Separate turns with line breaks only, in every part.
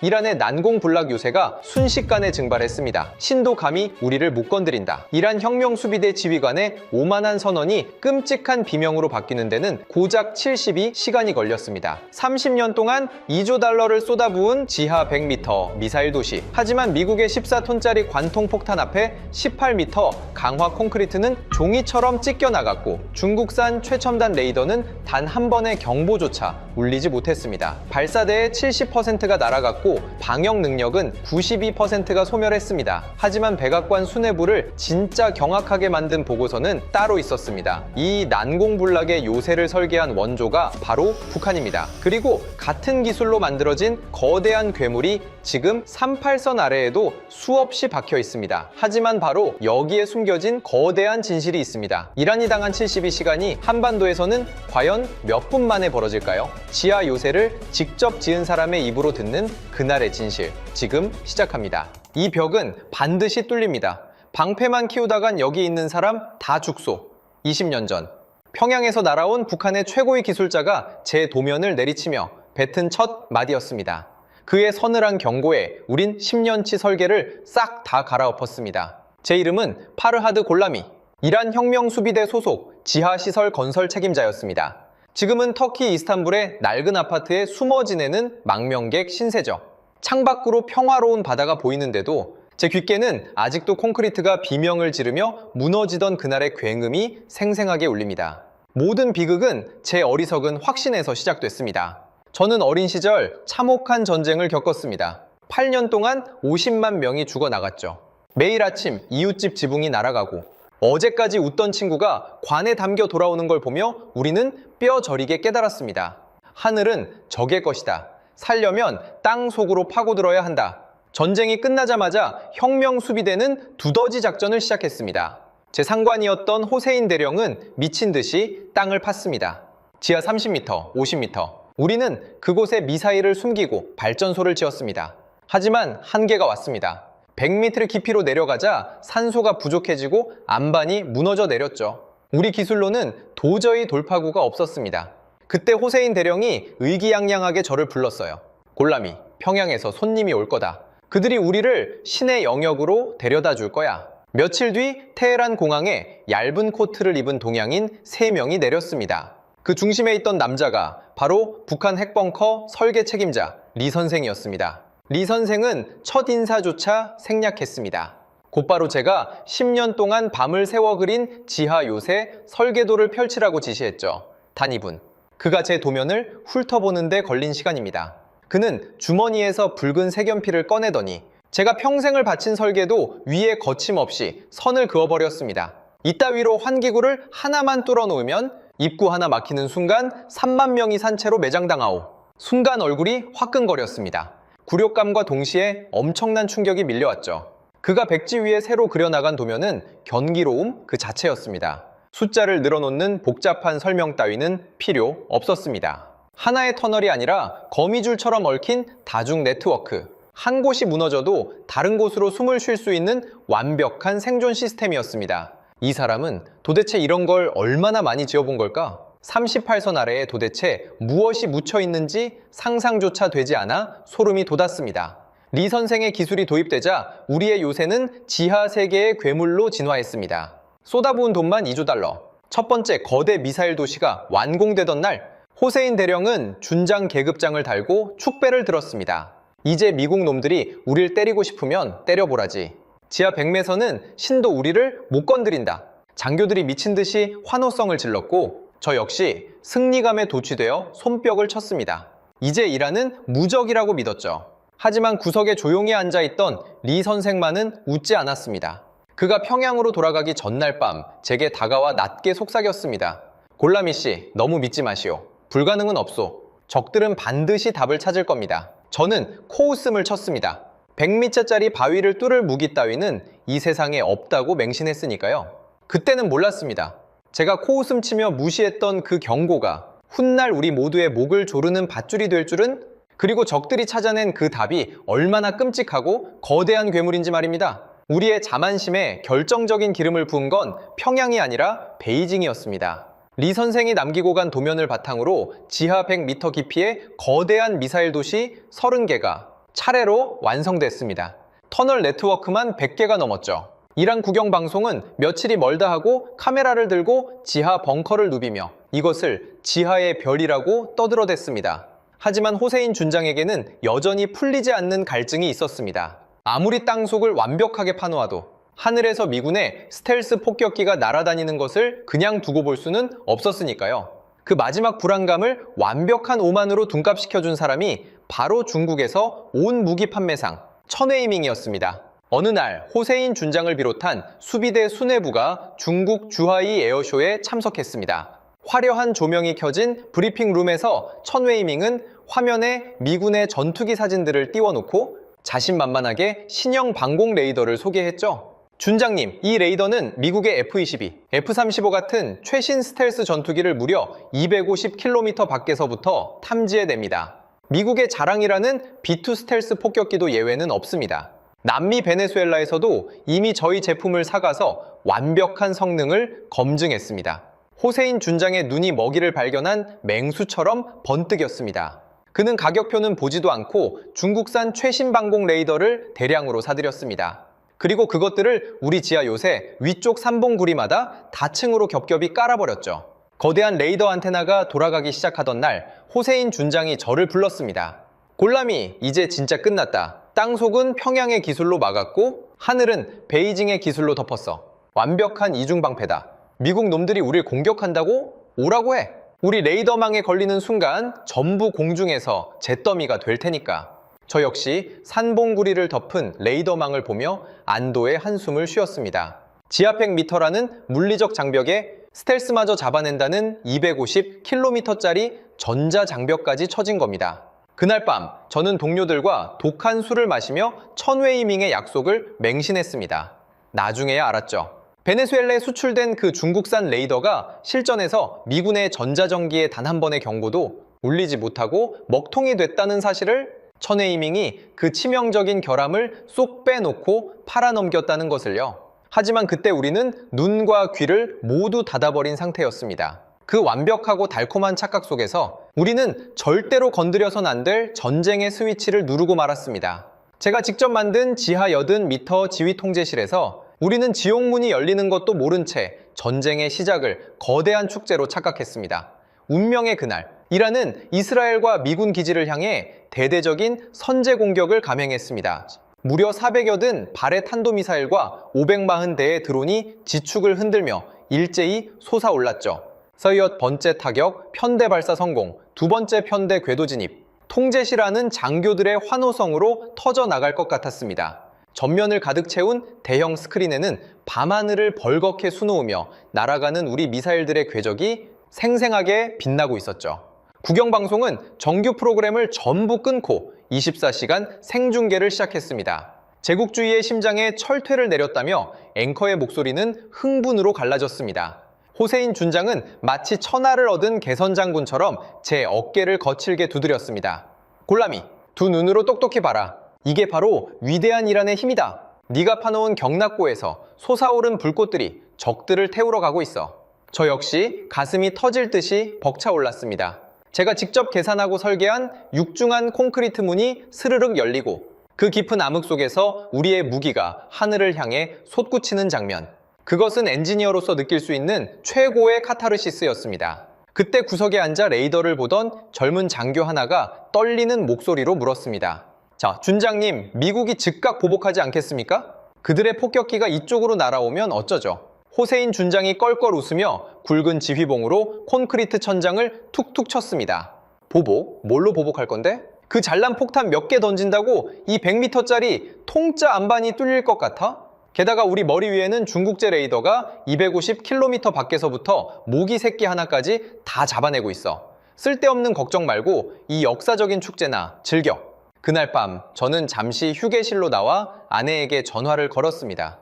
이란의 난공불락 요새가 순식간에 증발했습니다. 신도 감히 우리를 못 건드린다. 이란 혁명수비대 지휘관의 오만한 선언이 끔찍한 비명으로 바뀌는 데는 고작 72시간이 걸렸습니다. 30년 동안 2조 달러를 쏟아부은 지하 100m 미사일 도시. 하지만 미국의 14톤짜리 관통폭탄 앞에 18m 강화 콘크리트는 종이처럼 찢겨나갔고 중국산 최첨단 레이더는 단 한 번의 경보조차 울리지 못했습니다. 발사대의 70%가 날아갔고 방역 능력은 92%가 소멸했습니다. 하지만 백악관 수뇌부를 진짜 경악하게 만든 보고서는 따로 있었습니다. 이 난공불락의 요새를 설계한 원조가 바로 북한입니다. 그리고 같은 기술로 만들어진 거대한 괴물이 지금 38선 아래에도 수없이 박혀 있습니다. 하지만 바로 여기에 숨겨진 거대한 진실이 있습니다. 이란이 당한 72시간이 한반도에서는 과연 몇 분 만에 벌어질까요? 지하 요새를 직접 지은 사람의 입으로 듣는 그날의 진실, 지금 시작합니다. 이 벽은 반드시 뚫립니다. 방패만 키우다간 여기 있는 사람 다 죽소. 20년 전 평양에서 날아온 북한의 최고의 기술자가 제 도면을 내리치며 뱉은 첫 마디였습니다. 그의 서늘한 경고에 우린 10년치 설계를 싹 다 갈아엎었습니다. 제 이름은 파르하드 골라미, 이란 혁명수비대 소속 지하시설 건설 책임자였습니다. 지금은 터키 이스탄불의 낡은 아파트에 숨어 지내는 망명객 신세죠. 창밖으로 평화로운 바다가 보이는데도 제 귓께는 아직도 콘크리트가 비명을 지르며 무너지던 그날의 굉음이 생생하게 울립니다. 모든 비극은 제 어리석은 확신에서 시작됐습니다. 저는 어린 시절 참혹한 전쟁을 겪었습니다. 8년 동안 50만 명이 죽어나갔죠. 매일 아침 이웃집 지붕이 날아가고 어제까지 웃던 친구가 관에 담겨 돌아오는 걸 보며 우리는 뼈 저리게 깨달았습니다. 하늘은 적의 것이다. 살려면 땅 속으로 파고들어야 한다. 전쟁이 끝나자마자 혁명수비대는 두더지 작전을 시작했습니다. 제 상관이었던 호세인 대령은 미친 듯이 땅을 팠습니다. 지하 30m, 50m. 우리는 그곳에 미사일을 숨기고 발전소를 지었습니다. 하지만 한계가 왔습니다. 100m 깊이로 내려가자 산소가 부족해지고 안반이 무너져 내렸죠. 우리 기술로는 도저히 돌파구가 없었습니다. 그때 호세인 대령이 의기양양하게 저를 불렀어요. 골라미, 평양에서 손님이 올 거다. 그들이 우리를 신의 영역으로 데려다 줄 거야. 며칠 뒤 테헤란 공항에 얇은 코트를 입은 동양인 3명이 내렸습니다. 그 중심에 있던 남자가 바로 북한 핵벙커 설계 책임자 리 선생이었습니다. 리 선생은 첫 인사조차 생략했습니다. 곧바로 제가 10년 동안 밤을 새워 그린 지하 요새 설계도를 펼치라고 지시했죠. 단 2분. 그가 제 도면을 훑어보는데 걸린 시간입니다. 그는 주머니에서 붉은 색연필을 꺼내더니 제가 평생을 바친 설계도 위에 거침없이 선을 그어버렸습니다. 이따위로 환기구를 하나만 뚫어놓으면 입구 하나 막히는 순간 3만 명이 산채로 매장당하오. 순간 얼굴이 화끈거렸습니다. 굴욕감과 동시에 엄청난 충격이 밀려왔죠. 그가 백지 위에 새로 그려나간 도면은 경이로움 그 자체였습니다. 숫자를 늘어놓는 복잡한 설명 따위는 필요 없었습니다. 하나의 터널이 아니라 거미줄처럼 얽힌 다중 네트워크. 한 곳이 무너져도 다른 곳으로 숨을 쉴 수 있는 완벽한 생존 시스템이었습니다. 이 사람은 도대체 이런 걸 얼마나 많이 지어본 걸까? 38선 아래에 도대체 무엇이 묻혀 있는지 상상조차 되지 않아 소름이 돋았습니다. 리 선생의 기술이 도입되자 우리의 요새는 지하 세계의 괴물로 진화했습니다. 쏟아부은 돈만 2조 달러. 첫 번째 거대 미사일 도시가 완공되던 날 호세인 대령은 준장 계급장을 달고 축배를 들었습니다. 이제 미국 놈들이 우릴 때리고 싶으면 때려보라지. 지하 100m에서는 신도 우리를 못 건드린다. 장교들이 미친 듯이 환호성을 질렀고 저 역시 승리감에 도취되어 손뼉을 쳤습니다. 이제 이란은 무적이라고 믿었죠. 하지만 구석에 조용히 앉아있던 리 선생만은 웃지 않았습니다. 그가 평양으로 돌아가기 전날 밤 제게 다가와 낮게 속삭였습니다. 골라미 씨, 너무 믿지 마시오. 불가능은 없소. 적들은 반드시 답을 찾을 겁니다. 저는 코웃음을 쳤습니다. 100m짜리 바위를 뚫을 무기 따위는 이 세상에 없다고 맹신했으니까요. 그때는 몰랐습니다. 제가 코웃음 치며 무시했던 그 경고가 훗날 우리 모두의 목을 조르는 밧줄이 될 줄은, 그리고 적들이 찾아낸 그 답이 얼마나 끔찍하고 거대한 괴물인지 말입니다. 우리의 자만심에 결정적인 기름을 부은 건 평양이 아니라 베이징이었습니다. 리 선생이 남기고 간 도면을 바탕으로 지하 100m 깊이의 거대한 미사일 도시 30개가 차례로 완성됐습니다. 터널 네트워크만 100개가 넘었죠. 이란 국영 방송은 며칠이 멀다 하고 카메라를 들고 지하 벙커를 누비며 이것을 지하의 별이라고 떠들어댔습니다. 하지만 호세인 준장에게는 여전히 풀리지 않는 갈증이 있었습니다. 아무리 땅속을 완벽하게 파놓아도 하늘에서 미군의 스텔스 폭격기가 날아다니는 것을 그냥 두고 볼 수는 없었으니까요. 그 마지막 불안감을 완벽한 오만으로 둔갑시켜준 사람이 바로 중국에서 온 무기 판매상 천웨이밍이었습니다. 어느 날 호세인 준장을 비롯한 수비대 수뇌부가 중국 주하이 에어쇼에 참석했습니다. 화려한 조명이 켜진 브리핑룸에서 천웨이밍은 화면에 미군의 전투기 사진들을 띄워놓고 자신만만하게 신형 방공 레이더를 소개했죠. 준장님, 이 레이더는 미국의 F-22, F-35 같은 최신 스텔스 전투기를 무려 250km 밖에서부터 탐지해냅니다. 미국의 자랑이라는 B2 스텔스 폭격기도 예외는 없습니다. 남미 베네수엘라에서도 이미 저희 제품을 사가서 완벽한 성능을 검증했습니다. 호세인 준장의 눈이 먹이를 발견한 맹수처럼 번뜩였습니다. 그는 가격표는 보지도 않고 중국산 최신 방공 레이더를 대량으로 사들였습니다. 그리고 그것들을 우리 지하 요새 위쪽 삼봉구리마다 다층으로 겹겹이 깔아버렸죠. 거대한 레이더 안테나가 돌아가기 시작하던 날 호세인 준장이 저를 불렀습니다. 골람이 이제 진짜 끝났다. 땅속은 평양의 기술로 막았고 하늘은 베이징의 기술로 덮었어. 완벽한 이중방패다. 미국 놈들이 우릴 공격한다고? 오라고 해. 우리 레이더망에 걸리는 순간 전부 공중에서 잿더미가 될 테니까. 저 역시 산봉구리를 덮은 레이더망을 보며 안도의 한숨을 쉬었습니다. 지하 100m라는 물리적 장벽에 스텔스마저 잡아낸다는 250km짜리 전자장벽까지 쳐진 겁니다. 그날 밤 저는 동료들과 독한 술을 마시며 천웨이밍의 약속을 맹신했습니다. 나중에야 알았죠. 베네수엘라에 수출된 그 중국산 레이더가 실전에서 미군의 전자전기에 단 한 번의 경고도 울리지 못하고 먹통이 됐다는 사실을 천웨이밍이 그 치명적인 결함을 쏙 빼놓고 팔아넘겼다는 것을요. 하지만 그때 우리는 눈과 귀를 모두 닫아버린 상태였습니다. 그 완벽하고 달콤한 착각 속에서 우리는 절대로 건드려선 안 될 전쟁의 스위치를 누르고 말았습니다. 제가 직접 만든 지하 80m 지휘 통제실에서 우리는 지옥문이 열리는 것도 모른 채 전쟁의 시작을 거대한 축제로 착각했습니다. 운명의 그날, 이란은 이스라엘과 미군 기지를 향해 대대적인 선제 공격을 감행했습니다. 무려 400여 든 발의 탄도미사일과 540대의 드론이 지축을 흔들며 일제히 솟아올랐죠. 서이엇 번째 타격, 편대 발사 성공, 두 번째 편대 궤도 진입. 통제실안은 장교들의 환호성으로 터져나갈 것 같았습니다. 전면을 가득 채운 대형 스크린에는 밤하늘을 벌겋게 수놓으며 날아가는 우리 미사일들의 궤적이 생생하게 빛나고 있었죠. 국영방송은 정규 프로그램을 전부 끊고 24시간 생중계를 시작했습니다. 제국주의의 심장에 철퇴를 내렸다며 앵커의 목소리는 흥분으로 갈라졌습니다. 호세인 준장은 마치 천하를 얻은 개선장군처럼 제 어깨를 거칠게 두드렸습니다. 골람이, 두 눈으로 똑똑히 봐라. 이게 바로 위대한 이란의 힘이다. 네가 파놓은 경락고에서 솟아오른 불꽃들이 적들을 태우러 가고 있어. 저 역시 가슴이 터질 듯이 벅차올랐습니다. 제가 직접 계산하고 설계한 육중한 콘크리트 문이 스르륵 열리고 그 깊은 암흑 속에서 우리의 무기가 하늘을 향해 솟구치는 장면. 그것은 엔지니어로서 느낄 수 있는 최고의 카타르시스였습니다. 그때 구석에 앉아 레이더를 보던 젊은 장교 하나가 떨리는 목소리로 물었습니다. 자, 준장님, 미국이 즉각 보복하지 않겠습니까? 그들의 폭격기가 이쪽으로 날아오면 어쩌죠? 호세인 준장이 껄껄 웃으며 굵은 지휘봉으로 콘크리트 천장을 툭툭 쳤습니다. 보복? 뭘로 보복할 건데? 그 잘난 폭탄 몇 개 던진다고 이 100m짜리 통짜 안반이 뚫릴 것 같아? 게다가 우리 머리 위에는 중국제 레이더가 250km 밖에서부터 모기 새끼 하나까지 다 잡아내고 있어. 쓸데없는 걱정 말고 이 역사적인 축제나 즐겨. 그날 밤 저는 잠시 휴게실로 나와 아내에게 전화를 걸었습니다.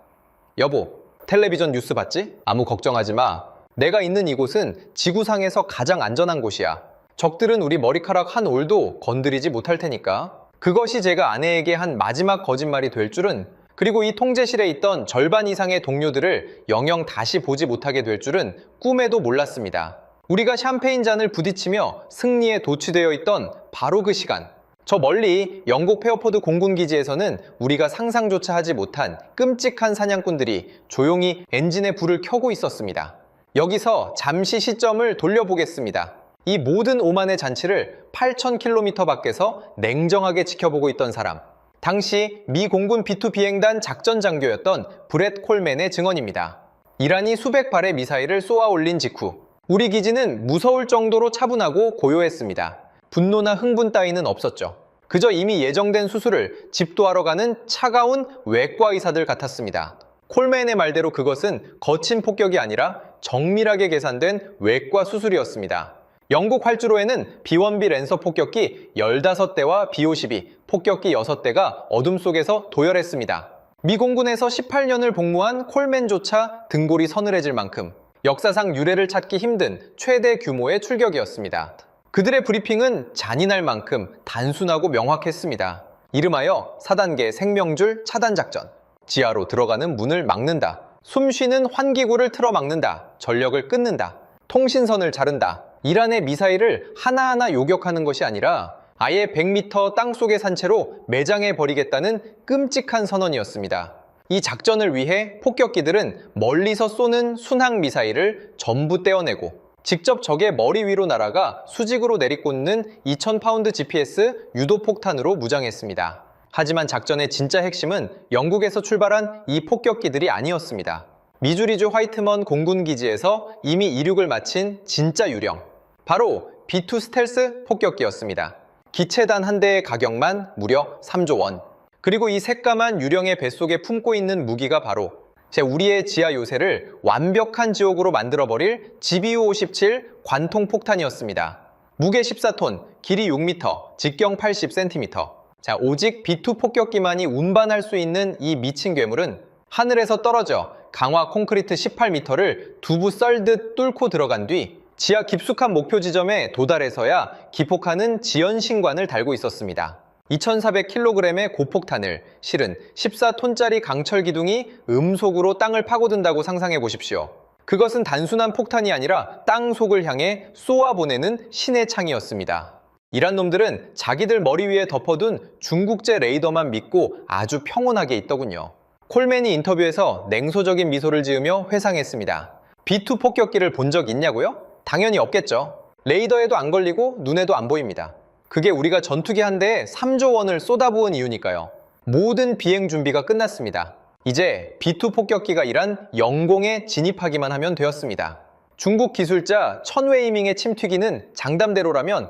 여보, 텔레비전 뉴스 봤지? 아무 걱정하지 마. 내가 있는 이곳은 지구상에서 가장 안전한 곳이야. 적들은 우리 머리카락 한 올도 건드리지 못할 테니까. 그것이 제가 아내에게 한 마지막 거짓말이 될 줄은, 그리고 이 통제실에 있던 절반 이상의 동료들을 영영 다시 보지 못하게 될 줄은 꿈에도 몰랐습니다. 우리가 샴페인 잔을 부딪히며 승리에 도취되어 있던 바로 그 시간. 저 멀리 영국 페어포드 공군기지에서는 우리가 상상조차 하지 못한 끔찍한 사냥꾼들이 조용히 엔진의 불을 켜고 있었습니다. 여기서 잠시 시점을 돌려보겠습니다. 이 모든 오만의 잔치를 8,000km 밖에서 냉정하게 지켜보고 있던 사람, 당시 미 공군 B2 비행단 작전 장교였던 브렛 콜맨의 증언입니다. 이란이 수백 발의 미사일을 쏘아 올린 직후 우리 기지는 무서울 정도로 차분하고 고요했습니다. 분노나 흥분 따위는 없었죠. 그저 이미 예정된 수술을 집도하러 가는 차가운 외과 의사들 같았습니다. 콜맨의 말대로 그것은 거친 폭격이 아니라 정밀하게 계산된 외과 수술이었습니다. 영국 활주로에는 B-1B 랜서 폭격기 15대와 B-52 폭격기 6대가 어둠 속에서 도열했습니다. 미 공군에서 18년을 복무한 콜맨조차 등골이 서늘해질 만큼 역사상 유례를 찾기 힘든 최대 규모의 출격이었습니다. 그들의 브리핑은 잔인할 만큼 단순하고 명확했습니다. 이름하여 4단계 생명줄 차단작전. 지하로 들어가는 문을 막는다. 숨쉬는 환기구를 틀어 막는다. 전력을 끊는다. 통신선을 자른다. 이란의 미사일을 하나하나 요격하는 것이 아니라 아예 100m 땅속의 산채로 매장해 버리겠다는 끔찍한 선언이었습니다. 이 작전을 위해 폭격기들은 멀리서 쏘는 순항 미사일을 전부 떼어내고 직접 적의 머리 위로 날아가 수직으로 내리꽂는 2000파운드 GPS 유도폭탄으로 무장했습니다. 하지만 작전의 진짜 핵심은 영국에서 출발한 이 폭격기들이 아니었습니다. 미주리주 화이트먼 공군기지에서 이미 이륙을 마친 진짜 유령, 바로 B2 스텔스 폭격기였습니다. 기체단 한 대의 가격만 무려 3조 원. 그리고 이 새까만 유령의 뱃속에 품고 있는 무기가 바로 우리의 지하 요새를 완벽한 지옥으로 만들어버릴 GBU-57 관통폭탄이었습니다. 무게 14톤, 길이 6m, 직경 80cm. 오직 B2 폭격기만이 운반할 수 있는 이 미친 괴물은 하늘에서 떨어져 강화 콘크리트 18m를 두부 썰듯 뚫고 들어간 뒤 지하 깊숙한 목표 지점에 도달해서야 기폭하는 지연신관을 달고 있었습니다. 2400kg의 고폭탄을 실은 14톤짜리 강철 기둥이 음속으로 땅을 파고든다고 상상해 보십시오. 그것은 단순한 폭탄이 아니라 땅속을 향해 쏘아보내는 신의 창이었습니다. 이란 놈들은 자기들 머리 위에 덮어둔 중국제 레이더만 믿고 아주 평온하게 있더군요. 콜맨이 인터뷰에서 냉소적인 미소를 지으며 회상했습니다. B2 폭격기를 본 적 있냐고요? 당연히 없겠죠. 레이더에도 안 걸리고 눈에도 안 보입니다. 그게 우리가 전투기 한 대에 3조 원을 쏟아부은 이유니까요. 모든 비행 준비가 끝났습니다. 이제 B2 폭격기가 일한 영공에 진입하기만 하면 되었습니다. 중국 기술자 천웨이밍의 침튀기는 장담대로라면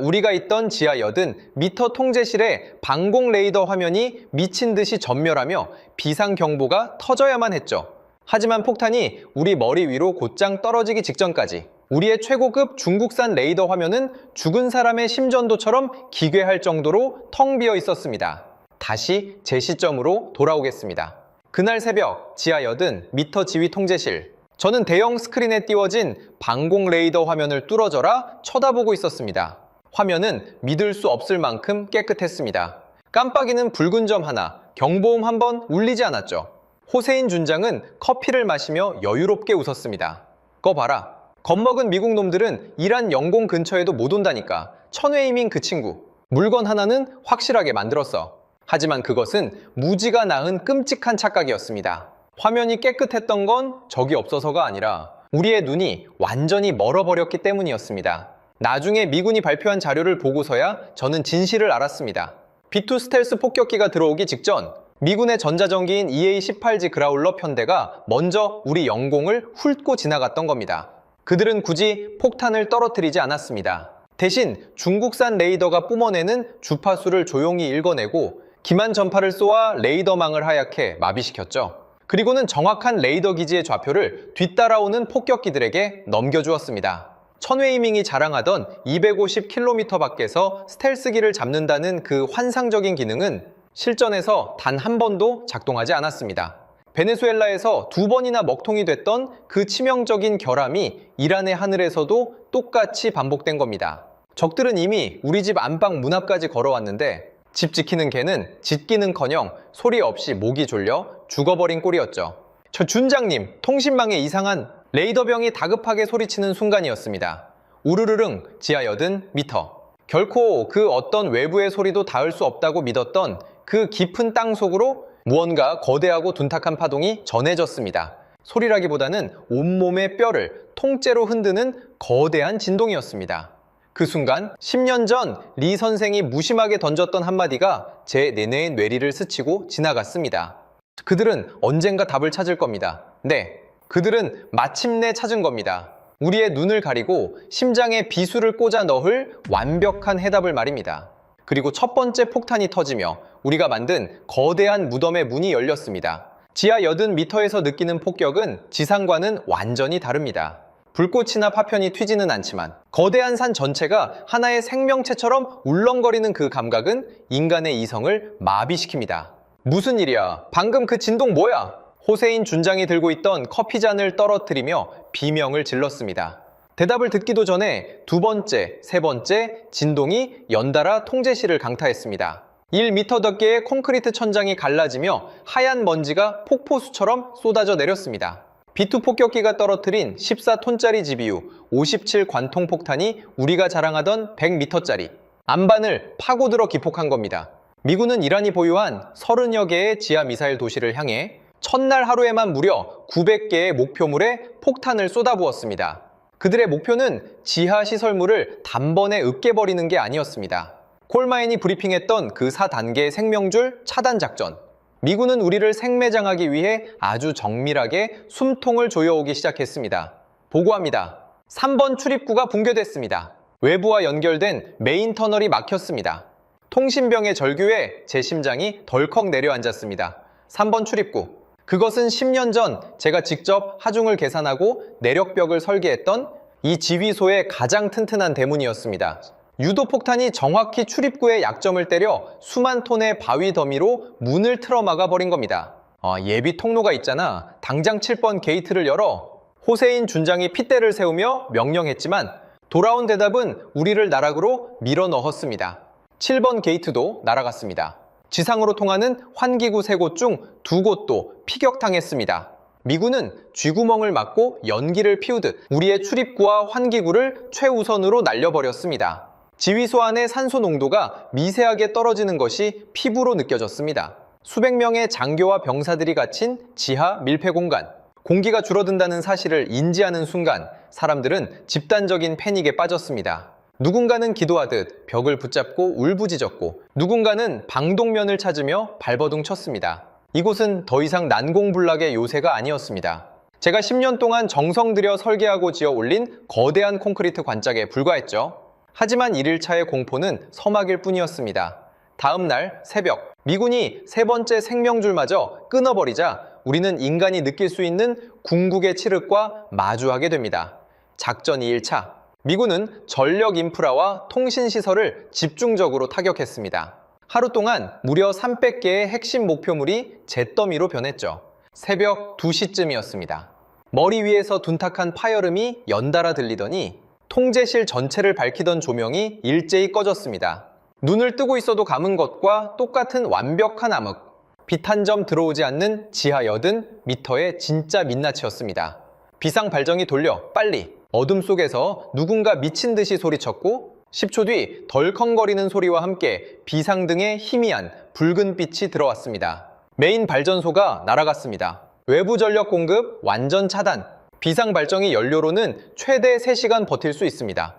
우리가 있던 지하 80m 통제실의 방공 레이더 화면이 미친 듯이 전멸하며 비상경보가 터져야만 했죠. 하지만 폭탄이 우리 머리 위로 곧장 떨어지기 직전까지 우리의 최고급 중국산 레이더 화면은 죽은 사람의 심전도처럼 기괴할 정도로 텅 비어 있었습니다. 다시 제 시점으로 돌아오겠습니다. 그날 새벽 지하 80m 지휘 통제실. 저는 대형 스크린에 띄워진 방공 레이더 화면을 뚫어져라 쳐다보고 있었습니다. 화면은 믿을 수 없을 만큼 깨끗했습니다. 깜빡이는 붉은 점 하나, 경보음 한 번 울리지 않았죠. 호세인 준장은 커피를 마시며 여유롭게 웃었습니다. 거 봐라. 겁먹은 미국 놈들은 이란 영공 근처에도 못 온다니까. 천웨이밍 그 친구. 물건 하나는 확실하게 만들었어. 하지만 그것은 무지가 낳은 끔찍한 착각이었습니다. 화면이 깨끗했던 건 적이 없어서가 아니라 우리의 눈이 완전히 멀어버렸기 때문이었습니다. 나중에 미군이 발표한 자료를 보고서야 저는 진실을 알았습니다. B2 스텔스 폭격기가 들어오기 직전 미군의 전자전기인 EA-18G 그라울러 편대가 먼저 우리 영공을 훑고 지나갔던 겁니다. 그들은 굳이 폭탄을 떨어뜨리지 않았습니다. 대신 중국산 레이더가 뿜어내는 주파수를 조용히 읽어내고 기만 전파를 쏘아 레이더망을 하얗게 마비시켰죠. 그리고는 정확한 레이더 기지의 좌표를 뒤따라오는 폭격기들에게 넘겨주었습니다. 천웨이밍이 자랑하던 250km 밖에서 스텔스기를 잡는다는 그 환상적인 기능은 실전에서 단 한 번도 작동하지 않았습니다. 베네수엘라에서 2번이나 먹통이 됐던 그 치명적인 결함이 이란의 하늘에서도 똑같이 반복된 겁니다. 적들은 이미 우리 집 안방 문 앞까지 걸어왔는데 집 지키는 개는 짖기는커녕 소리 없이 목이 졸려 죽어버린 꼴이었죠. 저 준장님, 통신망에 이상한 레이더병이 다급하게 소리치는 순간이었습니다. 우르르릉 지하 80m. 결코 그 어떤 외부의 소리도 닿을 수 없다고 믿었던 그 깊은 땅 속으로 무언가 거대하고 둔탁한 파동이 전해졌습니다. 소리라기보다는 온몸의 뼈를 통째로 흔드는 거대한 진동이었습니다. 그 순간 10년 전 리 선생이 무심하게 던졌던 한마디가 제 내내의 뇌리를 스치고 지나갔습니다. 그들은 언젠가 답을 찾을 겁니다. 네, 그들은 마침내 찾은 겁니다. 우리의 눈을 가리고 심장에 비수를 꽂아 넣을 완벽한 해답을 말입니다. 그리고 첫 번째 폭탄이 터지며 우리가 만든 거대한 무덤의 문이 열렸습니다. 지하 80m에서 느끼는 폭격은 지상과는 완전히 다릅니다. 불꽃이나 파편이 튀지는 않지만 거대한 산 전체가 하나의 생명체처럼 울렁거리는 그 감각은 인간의 이성을 마비시킵니다. 무슨 일이야? 방금 그 진동 뭐야? 호세인 준장이 들고 있던 커피잔을 떨어뜨리며 비명을 질렀습니다. 대답을 듣기도 전에 두 번째, 세 번째 진동이 연달아 통제실을 강타했습니다. 1m 덮개의 콘크리트 천장이 갈라지며 하얀 먼지가 폭포수처럼 쏟아져 내렸습니다. B2 폭격기가 떨어뜨린 14톤짜리 GBU 57 관통 폭탄이 우리가 자랑하던 100m짜리 안반을 파고들어 기폭한 겁니다. 미군은 이란이 보유한 30여 개의 지하 미사일 도시를 향해 첫날 하루에만 무려 900개의 목표물에 폭탄을 쏟아부었습니다. 그들의 목표는 지하 시설물을 단번에 으깨버리는 게 아니었습니다. 콜마인이 브리핑했던 그 4단계의 생명줄 차단 작전. 미군은 우리를 생매장하기 위해 아주 정밀하게 숨통을 조여오기 시작했습니다. 보고합니다. 3번 출입구가 붕괴됐습니다. 외부와 연결된 메인 터널이 막혔습니다. 통신병의 절규에 제 심장이 덜컥 내려앉았습니다. 3번 출입구. 그것은 10년 전 제가 직접 하중을 계산하고 내력벽을 설계했던 이 지휘소의 가장 튼튼한 대문이었습니다. 유도 폭탄이 정확히 출입구의 약점을 때려 수만 톤의 바위 더미로 문을 틀어막아 버린 겁니다. 예비 통로가 있잖아. 당장 7번 게이트를 열어. 호세인 준장이 핏대를 세우며 명령했지만 돌아온 대답은 우리를 나락으로 밀어 넣었습니다. 7번 게이트도 날아갔습니다. 지상으로 통하는 환기구 3곳 중 2곳도 피격당했습니다. 미군은 쥐구멍을 막고 연기를 피우듯 우리의 출입구와 환기구를 최우선으로 날려버렸습니다. 지휘소 안의 산소 농도가 미세하게 떨어지는 것이 피부로 느껴졌습니다. 수백 명의 장교와 병사들이 갇힌 지하 밀폐 공간. 공기가 줄어든다는 사실을 인지하는 순간 사람들은 집단적인 패닉에 빠졌습니다. 누군가는 기도하듯 벽을 붙잡고 울부짖었고 누군가는 방독면을 찾으며 발버둥 쳤습니다. 이곳은 더 이상 난공불락의 요새가 아니었습니다. 제가 10년 동안 정성 들여 설계하고 지어 올린 거대한 콘크리트 관짝에 불과했죠. 하지만 1일차의 공포는 서막일 뿐이었습니다. 다음 날 새벽, 미군이 세 번째 생명줄마저 끊어버리자 우리는 인간이 느낄 수 있는 궁극의 칠흑과 마주하게 됩니다. 작전 2일차. 미군은 전력 인프라와 통신시설을 집중적으로 타격했습니다. 하루 동안 무려 300개의 핵심 목표물이 잿더미로 변했죠. 새벽 2시쯤이었습니다. 머리 위에서 둔탁한 파열음이 연달아 들리더니 통제실 전체를 밝히던 조명이 일제히 꺼졌습니다. 눈을 뜨고 있어도 감은 것과 똑같은 완벽한 암흑. 빛 한 점 들어오지 않는 지하 80m의 진짜 민낯이었습니다. 비상 발정이 돌려 빨리. 어둠 속에서 누군가 미친 듯이 소리쳤고 10초 뒤 덜컹거리는 소리와 함께 비상등의 희미한 붉은 빛이 들어왔습니다. 메인 발전소가 날아갔습니다. 외부 전력 공급 완전 차단. 비상 발정이 연료로는 최대 3시간 버틸 수 있습니다.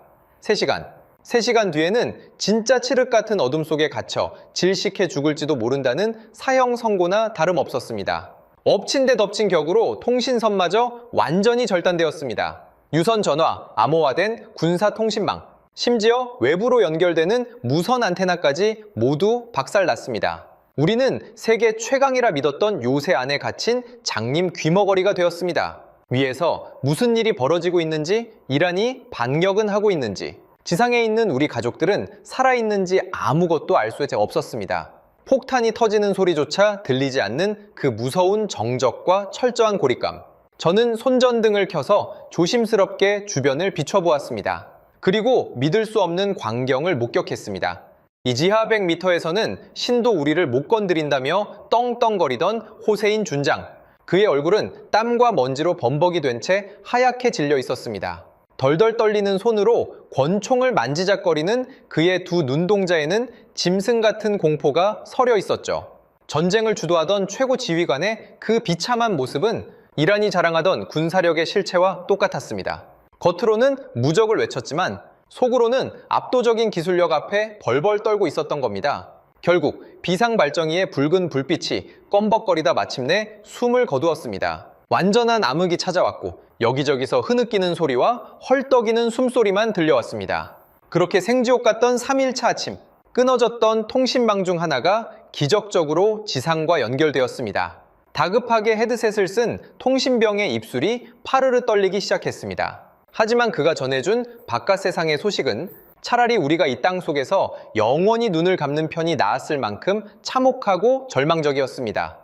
3시간 뒤에는 진짜 칠흑 같은 어둠 속에 갇혀 질식해 죽을지도 모른다는 사형 선고나 다름없었습니다. 엎친 데 덮친 격으로 통신선마저 완전히 절단되었습니다. 유선 전화, 암호화된 군사 통신망, 심지어 외부로 연결되는 무선 안테나까지 모두 박살났습니다. 우리는 세계 최강이라 믿었던 요새 안에 갇힌 장님 귀머거리가 되었습니다. 위에서 무슨 일이 벌어지고 있는지, 이란이 반격은 하고 있는지, 지상에 있는 우리 가족들은 살아있는지 아무것도 알 수 없었습니다. 폭탄이 터지는 소리조차 들리지 않는 그 무서운 정적과 철저한 고립감. 저는 손전등을 켜서 조심스럽게 주변을 비춰보았습니다. 그리고 믿을 수 없는 광경을 목격했습니다. 이 지하 100m에서는 신도 우리를 못 건드린다며 떵떵거리던 호세인 준장. 그의 얼굴은 땀과 먼지로 범벅이 된 채 하얗게 질려 있었습니다. 덜덜 떨리는 손으로 권총을 만지작거리는 그의 두 눈동자에는 짐승 같은 공포가 서려 있었죠. 전쟁을 주도하던 최고 지휘관의 그 비참한 모습은 이란이 자랑하던 군사력의 실체와 똑같았습니다. 겉으로는 무적을 외쳤지만 속으로는 압도적인 기술력 앞에 벌벌 떨고 있었던 겁니다. 결국 비상발정기의 붉은 불빛이 껌벅거리다 마침내 숨을 거두었습니다. 완전한 암흑이 찾아왔고 여기저기서 흐느끼는 소리와 헐떡이는 숨소리만 들려왔습니다. 그렇게 생지옥 같던 3일차 아침, 끊어졌던 통신망 중 하나가 기적적으로 지상과 연결되었습니다. 다급하게 헤드셋을 쓴 통신병의 입술이 파르르 떨리기 시작했습니다. 하지만 그가 전해준 바깥 세상의 소식은 차라리 우리가 이 땅 속에서 영원히 눈을 감는 편이 나았을 만큼 참혹하고 절망적이었습니다.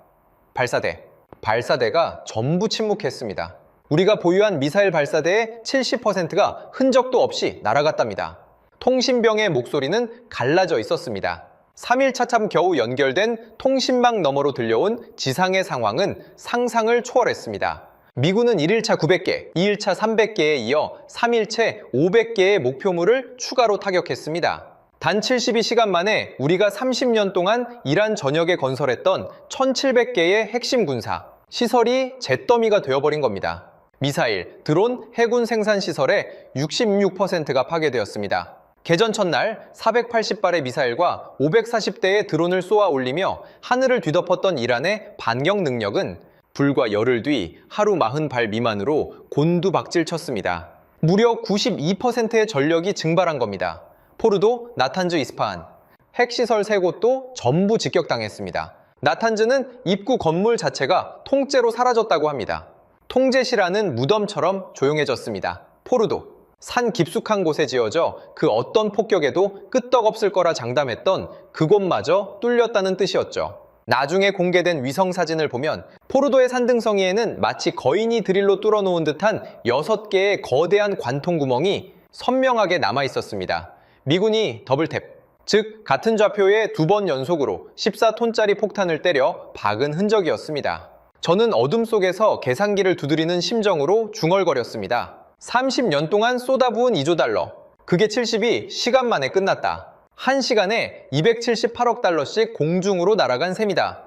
발사대가 전부 침묵했습니다. 우리가 보유한 미사일 발사대의 70%가 흔적도 없이 날아갔답니다. 통신병의 목소리는 갈라져 있었습니다. 3일 차참 겨우 연결된 통신망 너머로 들려온 지상의 상황은 상상을 초월했습니다. 미군은 1일차 900개, 2일차 300개에 이어 3일째 500개의 목표물을 추가로 타격했습니다. 단 72시간 만에 우리가 30년 동안 이란 전역에 건설했던 1700개의 핵심 군사, 시설이 잿더미가 되어버린 겁니다. 미사일, 드론, 해군 생산 시설의 66%가 파괴되었습니다. 개전 첫날 480발의 미사일과 540대의 드론을 쏘아 올리며 하늘을 뒤덮었던 이란의 반격 능력은 불과 열흘 뒤 하루 40발 미만으로 곤두박질 쳤습니다. 무려 92%의 전력이 증발한 겁니다. 포르도, 나탄즈, 이스파한, 핵시설 3곳도 전부 직격당했습니다. 나탄즈는 입구 건물 자체가 통째로 사라졌다고 합니다. 통제시라는 무덤처럼 조용해졌습니다. 포르도, 산 깊숙한 곳에 지어져 그 어떤 폭격에도 끄떡없을 거라 장담했던 그곳마저 뚫렸다는 뜻이었죠. 나중에 공개된 위성사진을 보면 포르도의 산등성이에는 마치 거인이 드릴로 뚫어놓은 듯한 6개의 거대한 관통구멍이 선명하게 남아있었습니다. 미군이 더블탭, 즉 같은 좌표에 2번 연속으로 14톤짜리 폭탄을 때려 박은 흔적이었습니다. 저는 어둠 속에서 계산기를 두드리는 심정으로 중얼거렸습니다. 30년 동안 쏟아부은 2조 달러, 그게 70이 시간 만에 끝났다. 1시간에 278억 달러씩 공중으로 날아간 셈이다.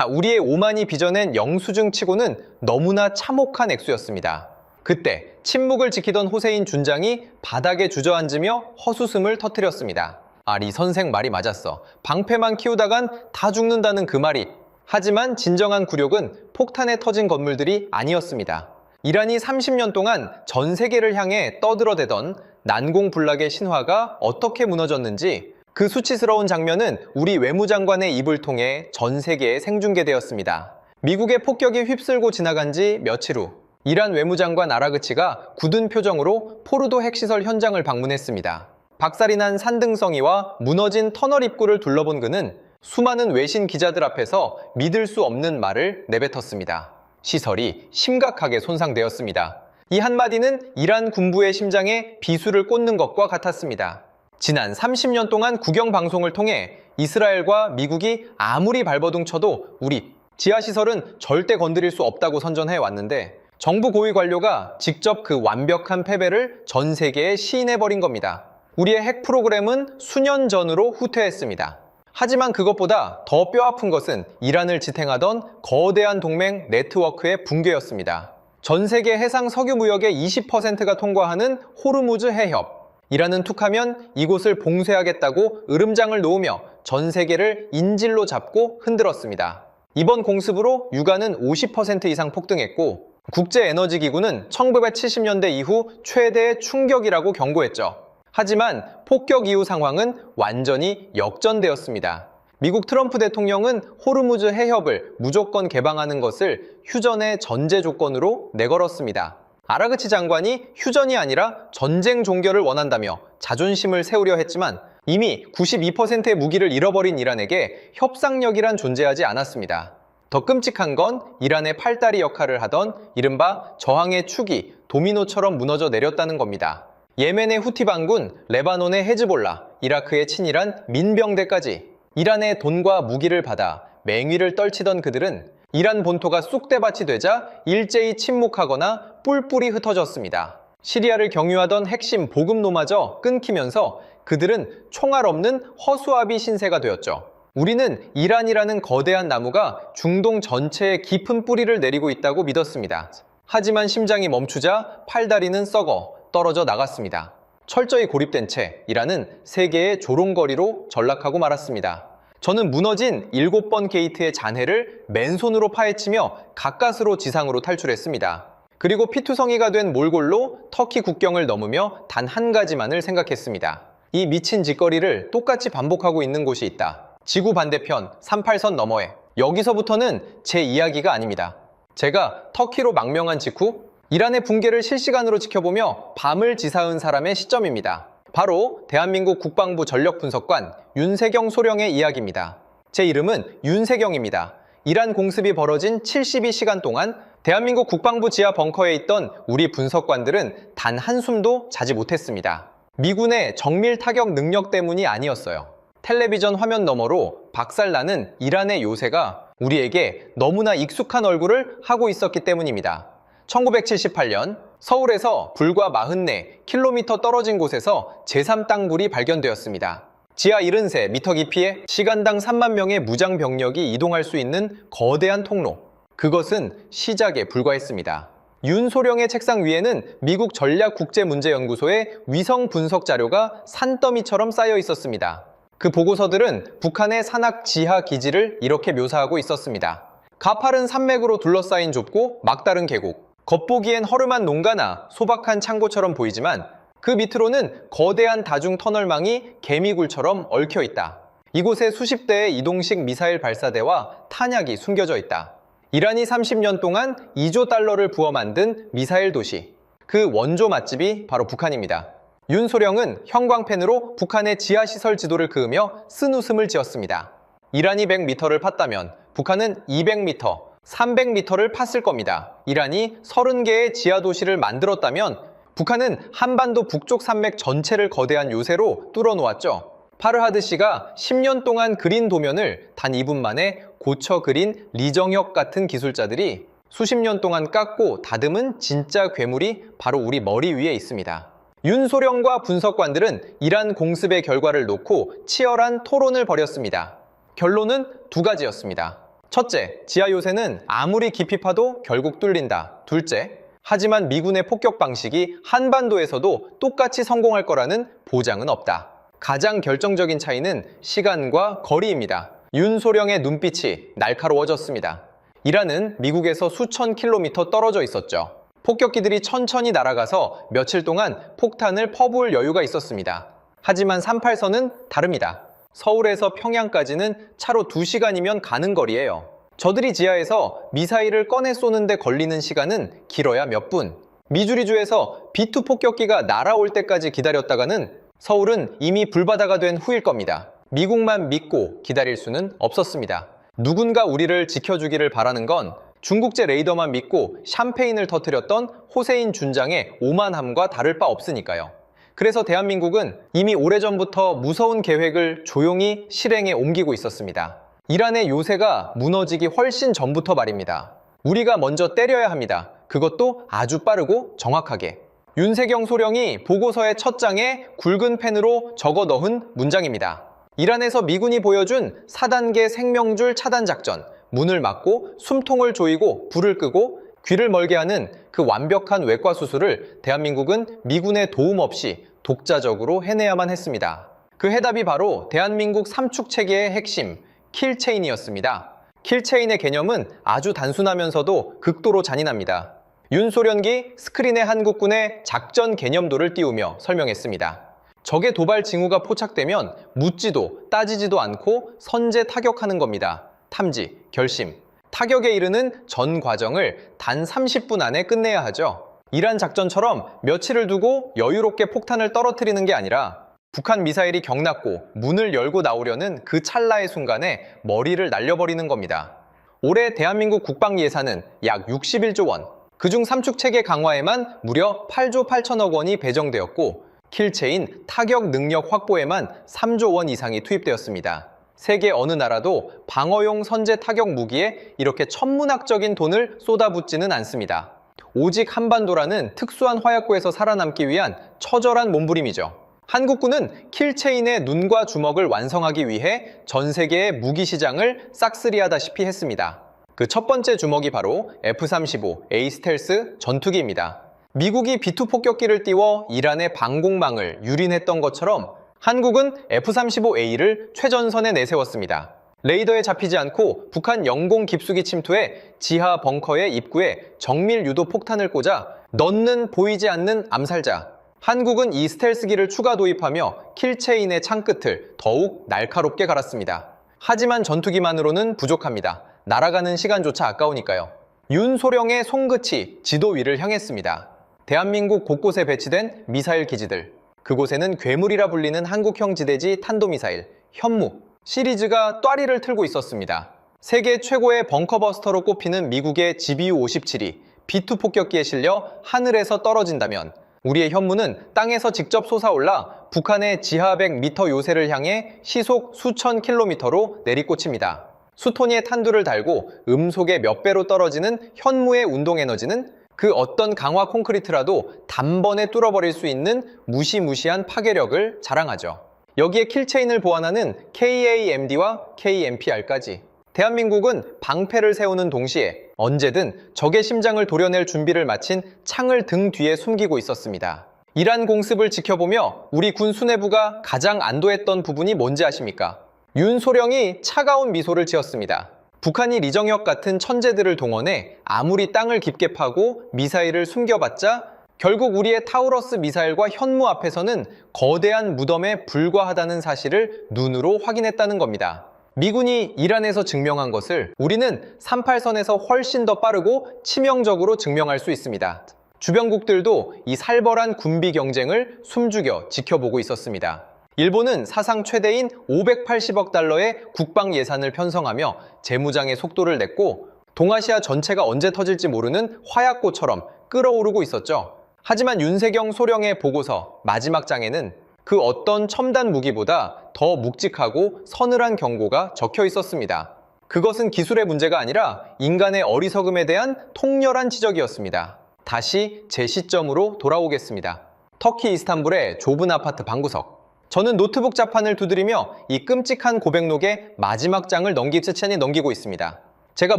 우리의 오만이 빚어낸 영수증 치고는 너무나 참혹한 액수였습니다. 그때 침묵을 지키던 호세인 준장이 바닥에 주저앉으며 헛웃음을 터뜨렸습니다. 리 선생 말이 맞았어. 방패만 키우다간 다 죽는다는 그 말이. 하지만 진정한 굴욕은 폭탄에 터진 건물들이 아니었습니다. 이란이 30년 동안 전 세계를 향해 떠들어대던 난공불락의 신화가 어떻게 무너졌는지 그 수치스러운 장면은 우리 외무장관의 입을 통해 전 세계에 생중계되었습니다. 미국의 폭격이 휩쓸고 지나간 지 며칠 후 이란 외무장관 아라그치가 굳은 표정으로 포르도 핵시설 현장을 방문했습니다. 박살이 난 산등성이와 무너진 터널 입구를 둘러본 그는 수많은 외신 기자들 앞에서 믿을 수 없는 말을 내뱉었습니다. 시설이 심각하게 손상되었습니다. 이 한마디는 이란 군부의 심장에 비수를 꽂는 것과 같았습니다. 지난 30년 동안 국영방송을 통해 이스라엘과 미국이 아무리 발버둥 쳐도 우리 지하시설은 절대 건드릴 수 없다고 선전해 왔는데 정부 고위 관료가 직접 그 완벽한 패배를 전 세계에 시인해버린 겁니다. 우리의 핵 프로그램은 수년 전으로 후퇴했습니다. 하지만 그것보다 더 뼈아픈 것은 이란을 지탱하던 거대한 동맹 네트워크의 붕괴였습니다. 전 세계 해상 석유 무역의 20%가 통과하는 호르무즈 해협. 이란은 툭하면 이곳을 봉쇄하겠다고 으름장을 놓으며 전 세계를 인질로 잡고 흔들었습니다. 이번 공습으로 유가는 50% 이상 폭등했고 국제에너지기구는 1970년대 이후 최대의 충격이라고 경고했죠. 하지만 폭격 이후 상황은 완전히 역전되었습니다. 미국 트럼프 대통령은 호르무즈 해협을 무조건 개방하는 것을 휴전의 전제 조건으로 내걸었습니다. 아라그치 장관이 휴전이 아니라 전쟁 종결을 원한다며 자존심을 세우려 했지만 이미 92%의 무기를 잃어버린 이란에게 협상력이란 존재하지 않았습니다. 더 끔찍한 건 이란의 팔다리 역할을 하던 이른바 저항의 축이 도미노처럼 무너져 내렸다는 겁니다. 예멘의 후티 반군, 레바논의 헤즈볼라, 이라크의 친이란 민병대까지 이란의 돈과 무기를 받아 맹위를 떨치던 그들은 이란 본토가 쑥대밭이 되자 일제히 침묵하거나 뿔뿔이 흩어졌습니다. 시리아를 경유하던 핵심 보급로마저 끊기면서 그들은 총알 없는 허수아비 신세가 되었죠. 우리는 이란이라는 거대한 나무가 중동 전체에 깊은 뿌리를 내리고 있다고 믿었습니다. 하지만 심장이 멈추자 팔다리는 썩어 떨어져 나갔습니다. 철저히 고립된 채 이란은 세계의 조롱거리로 전락하고 말았습니다. 저는 무너진 7번 게이트의 잔해를 맨손으로 파헤치며 가까스로 지상으로 탈출했습니다. 그리고 피투성이가 된 몰골로 터키 국경을 넘으며 단 한 가지만을 생각했습니다. 이 미친 짓거리를 똑같이 반복하고 있는 곳이 있다. 지구 반대편 38선 너머에. 여기서부터는 제 이야기가 아닙니다. 제가 터키로 망명한 직후 이란의 붕괴를 실시간으로 지켜보며 밤을 지사은 사람의 시점입니다. 바로 대한민국 국방부 전력분석관 윤세경 소령의 이야기입니다. 제 이름은 윤세경입니다. 이란 공습이 벌어진 72시간 동안 대한민국 국방부 지하 벙커에 있던 우리 분석관들은 단 한숨도 자지 못했습니다. 미군의 정밀 타격 능력 때문이 아니었어요. 텔레비전 화면 너머로 박살나는 이란의 요새가 우리에게 너무나 익숙한 얼굴을 하고 있었기 때문입니다. 1978년 서울에서 불과 44km 떨어진 곳에서 제3땅굴이 발견되었습니다. 지하 73m 깊이에 시간당 3만 명의 무장 병력이 이동할 수 있는 거대한 통로. 그것은 시작에 불과했습니다. 윤소령의 책상 위에는 미국 전략국제문제연구소의 위성 분석 자료가 산더미처럼 쌓여 있었습니다. 그 보고서들은 북한의 산악 지하 기지를 이렇게 묘사하고 있었습니다. 가파른 산맥으로 둘러싸인 좁고 막다른 계곡. 겉보기엔 허름한 농가나 소박한 창고처럼 보이지만 그 밑으로는 거대한 다중 터널망이 개미굴처럼 얽혀 있다. 이곳에 수십 대의 이동식 미사일 발사대와 탄약이 숨겨져 있다. 이란이 30년 동안 2조 달러를 부어 만든 미사일 도시. 그 원조 맛집이 바로 북한입니다. 윤소령은 형광펜으로 북한의 지하시설 지도를 그으며 쓴웃음을 지었습니다. 이란이 100m를 팠다면 북한은 200m, 300m를 팠을 겁니다. 이란이 30개의 지하도시를 만들었다면 북한은 한반도 북쪽 산맥 전체를 거대한 요새로 뚫어놓았죠. 파르하드 씨가 10년 동안 그린 도면을 단 2분 만에 고쳐 그린 리정혁 같은 기술자들이 수십 년 동안 깎고 다듬은 진짜 괴물이 바로 우리 머리 위에 있습니다. 윤소령과 분석관들은 이란 공습의 결과를 놓고 치열한 토론을 벌였습니다. 결론은 두 가지였습니다. 첫째, 지하 요새는 아무리 깊이 파도 결국 뚫린다. 둘째, 하지만 미군의 폭격 방식이 한반도에서도 똑같이 성공할 거라는 보장은 없다. 가장 결정적인 차이는 시간과 거리입니다. 윤소령의 눈빛이 날카로워졌습니다. 이란은 미국에서 수천 킬로미터 떨어져 있었죠. 폭격기들이 천천히 날아가서 며칠 동안 폭탄을 퍼부을 여유가 있었습니다. 하지만 38선은 다릅니다. 서울에서 평양까지는 차로 2시간이면 가는 거리예요. 저들이 지하에서 미사일을 꺼내 쏘는데 걸리는 시간은 길어야 몇 분. 미주리주에서 B2 폭격기가 날아올 때까지 기다렸다가는 서울은 이미 불바다가 된 후일 겁니다. 미국만 믿고 기다릴 수는 없었습니다. 누군가 우리를 지켜주기를 바라는 건 중국제 레이더만 믿고 샴페인을 터뜨렸던 호세인 준장의 오만함과 다를 바 없으니까요. 그래서 대한민국은 이미 오래전부터 무서운 계획을 조용히 실행에 옮기고 있었습니다. 이란의 요새가 무너지기 훨씬 전부터 말입니다. 우리가 먼저 때려야 합니다. 그것도 아주 빠르고 정확하게. 윤세경 소령이 보고서의 첫 장에 굵은 펜으로 적어 넣은 문장입니다. 이란에서 미군이 보여준 4단계 생명줄 차단 작전, 문을 막고 숨통을 조이고 불을 끄고 귀를 멀게 하는 그 완벽한 외과 수술을 대한민국은 미군의 도움 없이 독자적으로 해내야만 했습니다. 그 해답이 바로 대한민국 삼축 체계의 핵심, 킬체인이었습니다. 킬체인의 개념은 아주 단순하면서도 극도로 잔인합니다. 윤소련기 스크린에 한국군의 작전 개념도를 띄우며 설명했습니다. 적의 도발 징후가 포착되면 묻지도 따지지도 않고 선제 타격하는 겁니다. 탐지, 결심. 타격에 이르는 전 과정을 단 30분 안에 끝내야 하죠. 이란 작전처럼 며칠을 두고 여유롭게 폭탄을 떨어뜨리는 게 아니라 북한 미사일이 경났고 문을 열고 나오려는 그 찰나의 순간에 머리를 날려버리는 겁니다. 올해 대한민국 국방 예산은 약 61조 원, 그중 삼축체계 강화에만 무려 8조 8천억 원이 배정되었고 킬체인 타격 능력 확보에만 3조 원 이상이 투입되었습니다. 세계 어느 나라도 방어용 선제 타격 무기에 이렇게 천문학적인 돈을 쏟아붓지는 않습니다. 오직 한반도라는 특수한 화약고에서 살아남기 위한 처절한 몸부림이죠. 한국군은 킬체인의 눈과 주먹을 완성하기 위해 전 세계의 무기 시장을 싹쓸이하다시피 했습니다. 그 첫 번째 주먹이 바로 F-35A 스텔스 전투기입니다. 미국이 B-2 폭격기를 띄워 이란의 방공망을 유린했던 것처럼 한국은 F-35A를 최전선에 내세웠습니다. 레이더에 잡히지 않고 북한 영공 깊숙이 침투해 지하 벙커의 입구에 정밀 유도 폭탄을 꽂아 넣는 보이지 않는 암살자. 한국은 이 스텔스기를 추가 도입하며 킬체인의 창끝을 더욱 날카롭게 갈았습니다. 하지만 전투기만으로는 부족합니다. 날아가는 시간조차 아까우니까요. 윤소령의 손끝이 지도 위를 향했습니다. 대한민국 곳곳에 배치된 미사일 기지들. 그곳에는 괴물이라 불리는 한국형 지대지 탄도미사일, 현무, 시리즈가 또아리를 틀고 있었습니다. 세계 최고의 벙커버스터로 꼽히는 미국의 GBU-57이 B-2 폭격기에 실려 하늘에서 떨어진다면 우리의 현무는 땅에서 직접 솟아올라 북한의 지하 100m 요새를 향해 시속 수천 킬로미터로 내리꽂힙니다. 수토니의 탄두를 달고 음속의 몇 배로 떨어지는 현무의 운동 에너지는 그 어떤 강화 콘크리트라도 단번에 뚫어버릴 수 있는 무시무시한 파괴력을 자랑하죠. 여기에 킬체인을 보완하는 KAMD와 KMPR까지. 대한민국은 방패를 세우는 동시에 언제든 적의 심장을 도려낼 준비를 마친 창을 등 뒤에 숨기고 있었습니다. 이란 공습을 지켜보며 우리 군 수뇌부가 가장 안도했던 부분이 뭔지 아십니까? 윤소령이 차가운 미소를 지었습니다. 북한이 리정혁 같은 천재들을 동원해 아무리 땅을 깊게 파고 미사일을 숨겨봤자 결국 우리의 타우러스 미사일과 현무 앞에서는 거대한 무덤에 불과하다는 사실을 눈으로 확인했다는 겁니다. 미군이 이란에서 증명한 것을 우리는 38선에서 훨씬 더 빠르고 치명적으로 증명할 수 있습니다. 주변국들도 이 살벌한 군비 경쟁을 숨죽여 지켜보고 있었습니다. 일본은 사상 최대인 580억 달러의 국방 예산을 편성하며 재무장의 속도를 냈고 동아시아 전체가 언제 터질지 모르는 화약고처럼 끓어오르고 있었죠. 하지만 윤세경 소령의 보고서 마지막 장에는 그 어떤 첨단 무기보다 더 묵직하고 서늘한 경고가 적혀 있었습니다. 그것은 기술의 문제가 아니라 인간의 어리석음에 대한 통렬한 지적이었습니다. 다시 제 시점으로 돌아오겠습니다. 터키 이스탄불의 좁은 아파트 방구석. 저는 노트북 자판을 두드리며 이 끔찍한 고백록의 마지막 장을 천천히 넘기고 있습니다. 제가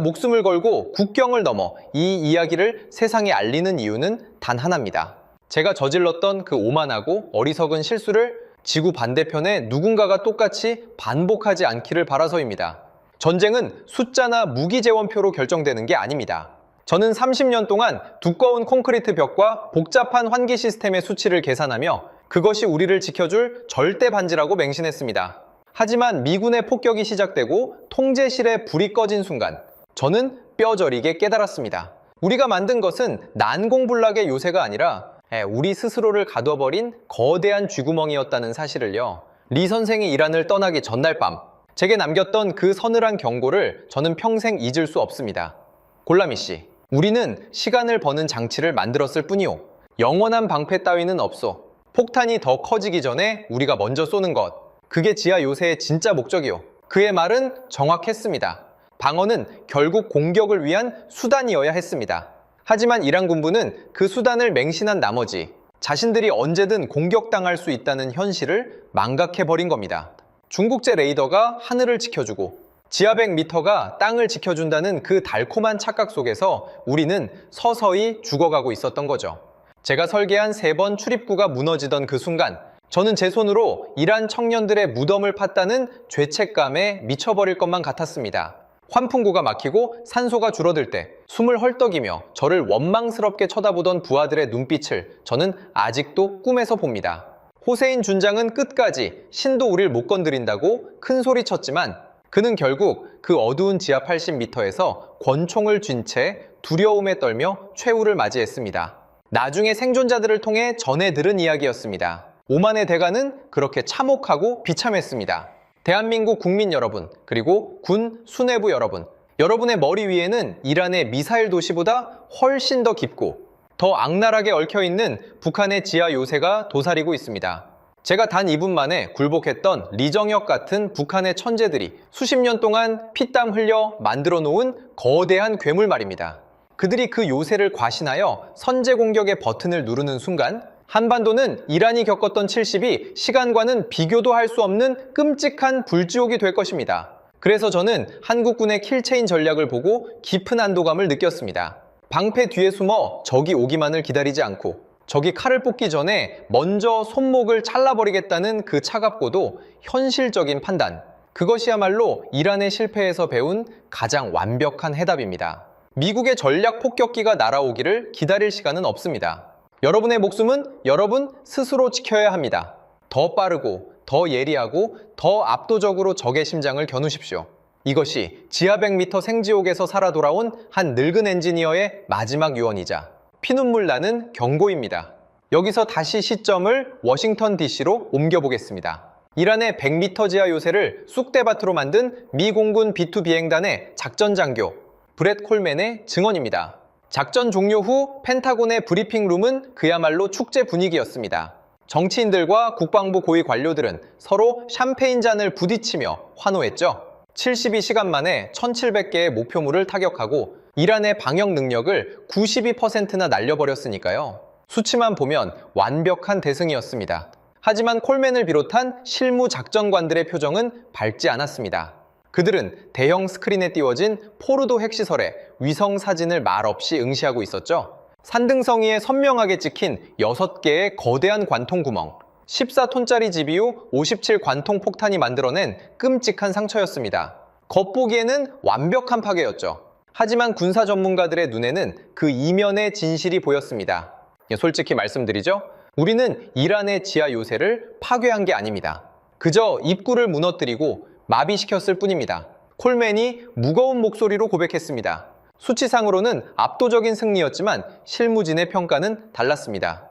목숨을 걸고 국경을 넘어 이 이야기를 세상에 알리는 이유는 단 하나입니다. 제가 저질렀던 그 오만하고 어리석은 실수를 지구 반대편에 누군가가 똑같이 반복하지 않기를 바라서입니다. 전쟁은 숫자나 무기 재원표로 결정되는 게 아닙니다. 저는 30년 동안 두꺼운 콘크리트 벽과 복잡한 환기 시스템의 수치를 계산하며 그것이 우리를 지켜줄 절대 반지라고 맹신했습니다. 하지만 미군의 폭격이 시작되고 통제실에 불이 꺼진 순간 저는 뼈저리게 깨달았습니다. 우리가 만든 것은 난공불락의 요새가 아니라 우리 스스로를 가둬버린 거대한 쥐구멍이었다는 사실을요. 리 선생이 이란을 떠나기 전날 밤 제게 남겼던 그 서늘한 경고를 저는 평생 잊을 수 없습니다. 골라미 씨, 우리는 시간을 버는 장치를 만들었을 뿐이오. 영원한 방패 따위는 없소. 폭탄이 더 커지기 전에 우리가 먼저 쏘는 것. 그게 지하 요새의 진짜 목적이오. 그의 말은 정확했습니다. 방어는 결국 공격을 위한 수단이어야 했습니다. 하지만 이란 군부는 그 수단을 맹신한 나머지 자신들이 언제든 공격당할 수 있다는 현실을 망각해버린 겁니다. 중국제 레이더가 하늘을 지켜주고 지하 100m가 땅을 지켜준다는 그 달콤한 착각 속에서 우리는 서서히 죽어가고 있었던 거죠. 제가 설계한 3번 출입구가 무너지던 그 순간 저는 제 손으로 이란 청년들의 무덤을 팠다는 죄책감에 미쳐버릴 것만 같았습니다. 환풍구가 막히고 산소가 줄어들 때 숨을 헐떡이며 저를 원망스럽게 쳐다보던 부하들의 눈빛을 저는 아직도 꿈에서 봅니다. 호세인 준장은 끝까지 신도 우릴 못 건드린다고 큰 소리 쳤지만 그는 결국 그 어두운 지하 80m에서 권총을 쥔 채 두려움에 떨며 최후를 맞이했습니다. 나중에 생존자들을 통해 전해 들은 이야기였습니다. 오만의 대가는 그렇게 참혹하고 비참했습니다. 대한민국 국민 여러분, 그리고 군 수뇌부 여러분, 여러분의 머리 위에는 이란의 미사일 도시보다 훨씬 더 깊고 더 악랄하게 얽혀있는 북한의 지하 요새가 도사리고 있습니다. 제가 단 2분 만에 굴복했던 리정혁 같은 북한의 천재들이 수십 년 동안 피땀 흘려 만들어 놓은 거대한 괴물 말입니다. 그들이 그 요새를 과신하여 선제 공격의 버튼을 누르는 순간 한반도는 이란이 겪었던 70이 시간과는 비교도 할 수 없는 끔찍한 불지옥이 될 것입니다. 그래서 저는 한국군의 킬체인 전략을 보고 깊은 안도감을 느꼈습니다. 방패 뒤에 숨어 적이 오기만을 기다리지 않고 적이 칼을 뽑기 전에 먼저 손목을 잘라버리겠다는 그 차갑고도 현실적인 판단. 그것이야말로 이란의 실패에서 배운 가장 완벽한 해답입니다. 미국의 전략 폭격기가 날아오기를 기다릴 시간은 없습니다. 여러분의 목숨은 여러분 스스로 지켜야 합니다. 더 빠르고 더 예리하고 더 압도적으로 적의 심장을 겨누십시오. 이것이 지하 100m 생지옥에서 살아 돌아온 한 늙은 엔지니어의 마지막 유언이자 피눈물 나는 경고입니다. 여기서 다시 시점을 워싱턴 DC로 옮겨보겠습니다. 이란의 100m 지하 요새를 쑥대밭으로 만든 미 공군 B2 비행단의 작전 장교 브렛 콜맨의 증언입니다. 작전 종료 후 펜타곤의 브리핑룸은 그야말로 축제 분위기였습니다. 정치인들과 국방부 고위 관료들은 서로 샴페인 잔을 부딪히며 환호했죠. 72시간 만에 1700개의 목표물을 타격하고 이란의 방역 능력을 92%나 날려버렸으니까요. 수치만 보면 완벽한 대승이었습니다. 하지만 콜맨을 비롯한 실무 작전관들의 표정은 밝지 않았습니다. 그들은 대형 스크린에 띄워진 포르도 핵시설에 위성 사진을 말없이 응시하고 있었죠. 산등성이에 선명하게 찍힌 6개의 거대한 관통구멍, 14톤짜리 GBU 57 관통 폭탄이 만들어낸 끔찍한 상처였습니다. 겉보기에는 완벽한 파괴였죠. 하지만 군사 전문가들의 눈에는 그 이면의 진실이 보였습니다. 솔직히 말씀드리죠. 우리는 이란의 지하 요새를 파괴한 게 아닙니다. 그저 입구를 무너뜨리고 마비시켰을 뿐입니다. 콜맨이 무거운 목소리로 고백했습니다. 수치상으로는 압도적인 승리였지만 실무진의 평가는 달랐습니다.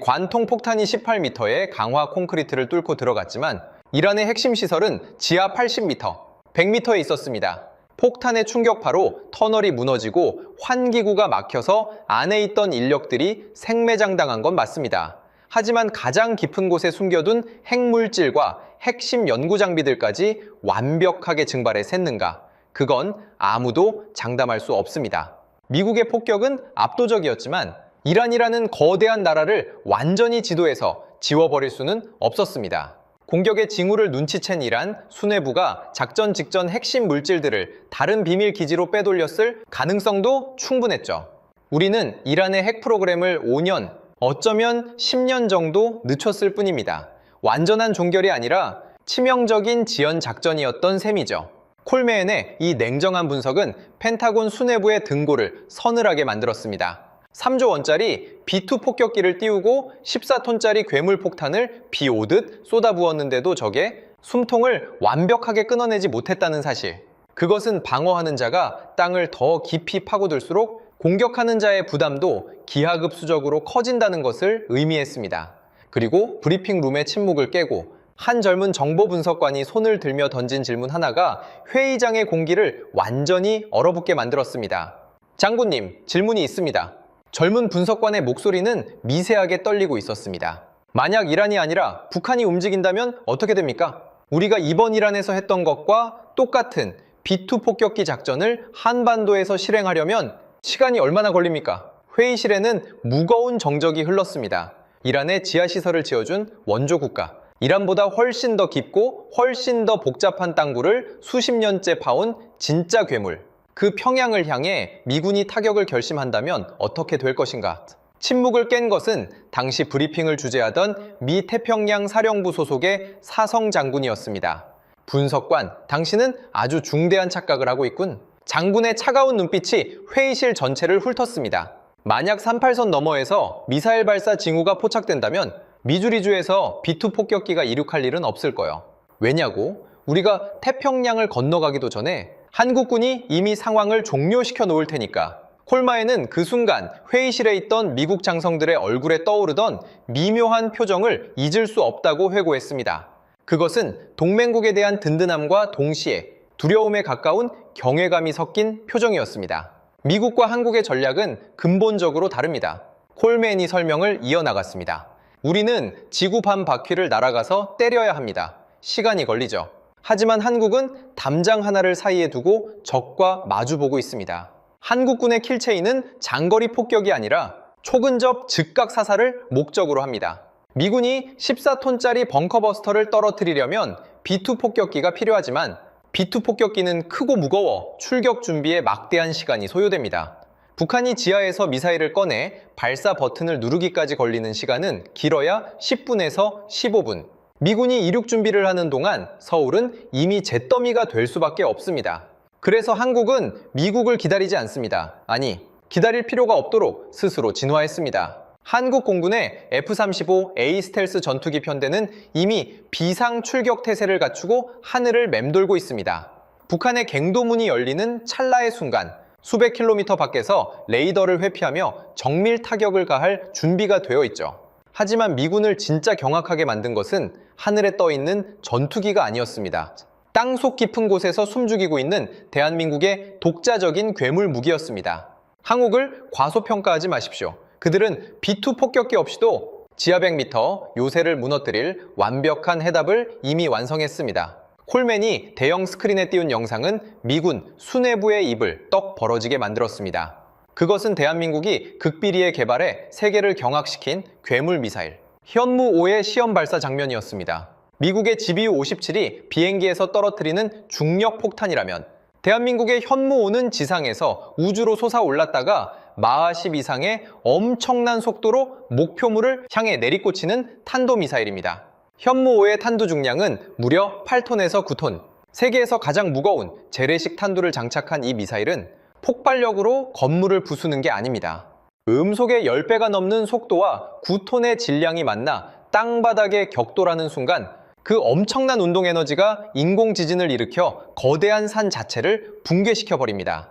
관통 폭탄이 18m의 강화 콘크리트를 뚫고 들어갔지만 이란의 핵심 시설은 지하 80m, 100m에 있었습니다. 폭탄의 충격파로 터널이 무너지고 환기구가 막혀서 안에 있던 인력들이 생매장당한 건 맞습니다. 하지만 가장 깊은 곳에 숨겨둔 핵물질과 핵심 연구 장비들까지 완벽하게 증발해 샜는가? 그건 아무도 장담할 수 없습니다. 미국의 폭격은 압도적이었지만 이란이라는 거대한 나라를 완전히 지도에서 지워버릴 수는 없었습니다. 공격의 징후를 눈치챈 이란, 수뇌부가 작전 직전 핵심 물질들을 다른 비밀 기지로 빼돌렸을 가능성도 충분했죠. 우리는 이란의 핵 프로그램을 5년, 어쩌면 10년 정도 늦췄을 뿐입니다. 완전한 종결이 아니라 치명적인 지연 작전이었던 셈이죠. 콜맨의 이 냉정한 분석은 펜타곤 수뇌부의 등골을 서늘하게 만들었습니다. 3조 원짜리 B2 폭격기를 띄우고 14톤짜리 괴물 폭탄을 비 오듯 쏟아부었는데도 적의 숨통을 완벽하게 끊어내지 못했다는 사실. 그것은 방어하는 자가 땅을 더 깊이 파고들수록 공격하는 자의 부담도 기하급수적으로 커진다는 것을 의미했습니다. 그리고 브리핑룸의 침묵을 깨고 한 젊은 정보분석관이 손을 들며 던진 질문 하나가 회의장의 공기를 완전히 얼어붙게 만들었습니다. 장군님, 질문이 있습니다. 젊은 분석관의 목소리는 미세하게 떨리고 있었습니다. 만약 이란이 아니라 북한이 움직인다면 어떻게 됩니까? 우리가 이번 이란에서 했던 것과 똑같은 B2 폭격기 작전을 한반도에서 실행하려면 시간이 얼마나 걸립니까? 회의실에는 무거운 정적이 흘렀습니다. 이란의 지하시설을 지어준 원조 국가, 이란보다 훨씬 더 깊고 훨씬 더 복잡한 땅굴을 수십 년째 파온 진짜 괴물, 그 평양을 향해 미군이 타격을 결심한다면 어떻게 될 것인가? 침묵을 깬 것은 당시 브리핑을 주재하던 미 태평양 사령부 소속의 사성 장군이었습니다. 분석관, 당신은 아주 중대한 착각을 하고 있군. 장군의 차가운 눈빛이 회의실 전체를 훑었습니다. 만약 38선 너머에서 미사일 발사 징후가 포착된다면 미주리주에서 B2 폭격기가 이륙할 일은 없을 거요. 왜냐고? 우리가 태평양을 건너가기도 전에 한국군이 이미 상황을 종료시켜 놓을 테니까. 콜마에는 그 순간 회의실에 있던 미국 장성들의 얼굴에 떠오르던 미묘한 표정을 잊을 수 없다고 회고했습니다. 그것은 동맹국에 대한 든든함과 동시에 두려움에 가까운 경외감이 섞인 표정이었습니다. 미국과 한국의 전략은 근본적으로 다릅니다. 콜맨이 설명을 이어나갔습니다. 우리는 지구 반 바퀴를 날아가서 때려야 합니다. 시간이 걸리죠. 하지만 한국은 담장 하나를 사이에 두고 적과 마주보고 있습니다. 한국군의 킬체인은 장거리 폭격이 아니라 초근접 즉각 사살을 목적으로 합니다. 미군이 14톤짜리 벙커버스터를 떨어뜨리려면 B2 폭격기가 필요하지만 B2 폭격기는 크고 무거워 출격 준비에 막대한 시간이 소요됩니다. 북한이 지하에서 미사일을 꺼내 발사 버튼을 누르기까지 걸리는 시간은 길어야 10분에서 15분. 미군이 이륙 준비를 하는 동안 서울은 이미 잿더미가 될 수밖에 없습니다. 그래서 한국은 미국을 기다리지 않습니다. 아니, 기다릴 필요가 없도록 스스로 진화했습니다. 한국 공군의 F-35A 스텔스 전투기 편대는 이미 비상 출격 태세를 갖추고 하늘을 맴돌고 있습니다. 북한의 갱도문이 열리는 찰나의 순간 수백 킬로미터 밖에서 레이더를 회피하며 정밀 타격을 가할 준비가 되어 있죠. 하지만 미군을 진짜 경악하게 만든 것은 하늘에 떠 있는 전투기가 아니었습니다. 땅속 깊은 곳에서 숨죽이고 있는 대한민국의 독자적인 괴물 무기였습니다. 항옥을 과소평가하지 마십시오. 그들은 B2 폭격기 없이도 지하 100m 요새를 무너뜨릴 완벽한 해답을 이미 완성했습니다. 콜맨이 대형 스크린에 띄운 영상은 미군 수뇌부의 입을 떡 벌어지게 만들었습니다. 그것은 대한민국이 극비리에 개발해 세계를 경악시킨 괴물 미사일 현무5의 시험 발사 장면이었습니다. 미국의 GBU-57이 비행기에서 떨어뜨리는 중력 폭탄이라면 대한민국의 현무5는 지상에서 우주로 솟아올랐다가 마하 10 이상의 엄청난 속도로 목표물을 향해 내리꽂히는 탄도미사일입니다. 현무5의 탄두 중량은 무려 8톤에서 9톤. 세계에서 가장 무거운 재래식 탄두를 장착한 이 미사일은 폭발력으로 건물을 부수는 게 아닙니다. 음속의 10배가 넘는 속도와 9톤의 질량이 만나 땅바닥에 격돌하는 순간 그 엄청난 운동 에너지가 인공지진을 일으켜 거대한 산 자체를 붕괴시켜버립니다.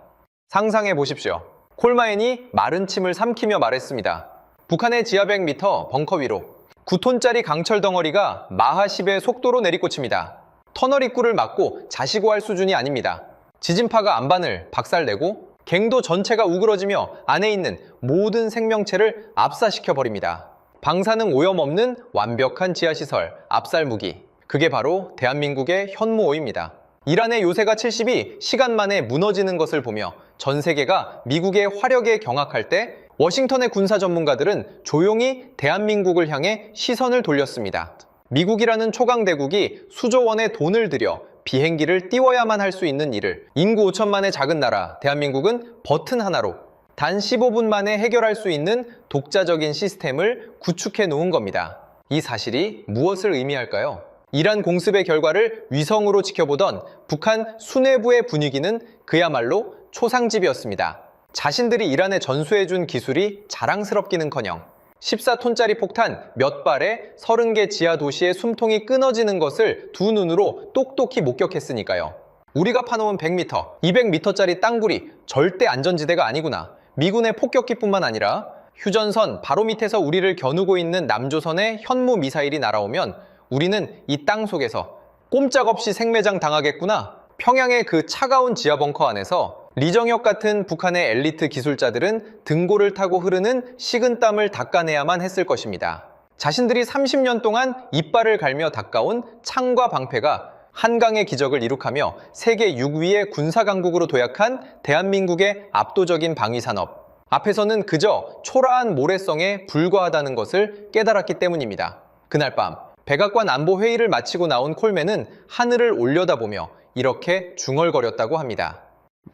상상해 보십시오. 콜마인이 마른 침을 삼키며 말했습니다. 북한의 지하 100m 벙커 위로 9톤짜리 강철 덩어리가 마하 10의 속도로 내리꽂힙니다. 터널 입구를 막고 자시고 할 수준이 아닙니다. 지진파가 안반을 박살내고 갱도 전체가 우그러지며 안에 있는 모든 생명체를 압사시켜버립니다. 방사능 오염 없는 완벽한 지하시설, 압살 무기. 그게 바로 대한민국의 현무5입니다. 이란의 요새가 70이 시간 만에 무너지는 것을 보며 전 세계가 미국의 화력에 경악할 때 워싱턴의 군사 전문가들은 조용히 대한민국을 향해 시선을 돌렸습니다. 미국이라는 초강대국이 수조 원의 돈을 들여 비행기를 띄워야만 할 수 있는 일을 인구 5천만의 작은 나라 대한민국은 버튼 하나로 단 15분 만에 해결할 수 있는 독자적인 시스템을 구축해 놓은 겁니다. 이 사실이 무엇을 의미할까요? 이란 공습의 결과를 위성으로 지켜보던 북한 수뇌부의 분위기는 그야말로 초상집이었습니다. 자신들이 이란에 전수해준 기술이 자랑스럽기는커녕 14톤짜리 폭탄 몇 발에 30개 지하 도시의 숨통이 끊어지는 것을 두 눈으로 똑똑히 목격했으니까요. 우리가 파놓은 100m, 200m짜리 땅굴이 절대 안전지대가 아니구나. 미군의 폭격기뿐만 아니라 휴전선 바로 밑에서 우리를 겨누고 있는 남조선의 현무 미사일이 날아오면 우리는 이 땅 속에서 꼼짝없이 생매장 당하겠구나. 평양의 그 차가운 지하 벙커 안에서 리정혁 같은 북한의 엘리트 기술자들은 등골을 타고 흐르는 식은땀을 닦아내야만 했을 것입니다. 자신들이 30년 동안 이빨을 갈며 닦아온 창과 방패가 한강의 기적을 이룩하며 세계 6위의 군사강국으로 도약한 대한민국의 압도적인 방위산업. 앞에서는 그저 초라한 모래성에 불과하다는 것을 깨달았기 때문입니다. 그날 밤 백악관 안보회의를 마치고 나온 콜맨은 하늘을 올려다보며 이렇게 중얼거렸다고 합니다.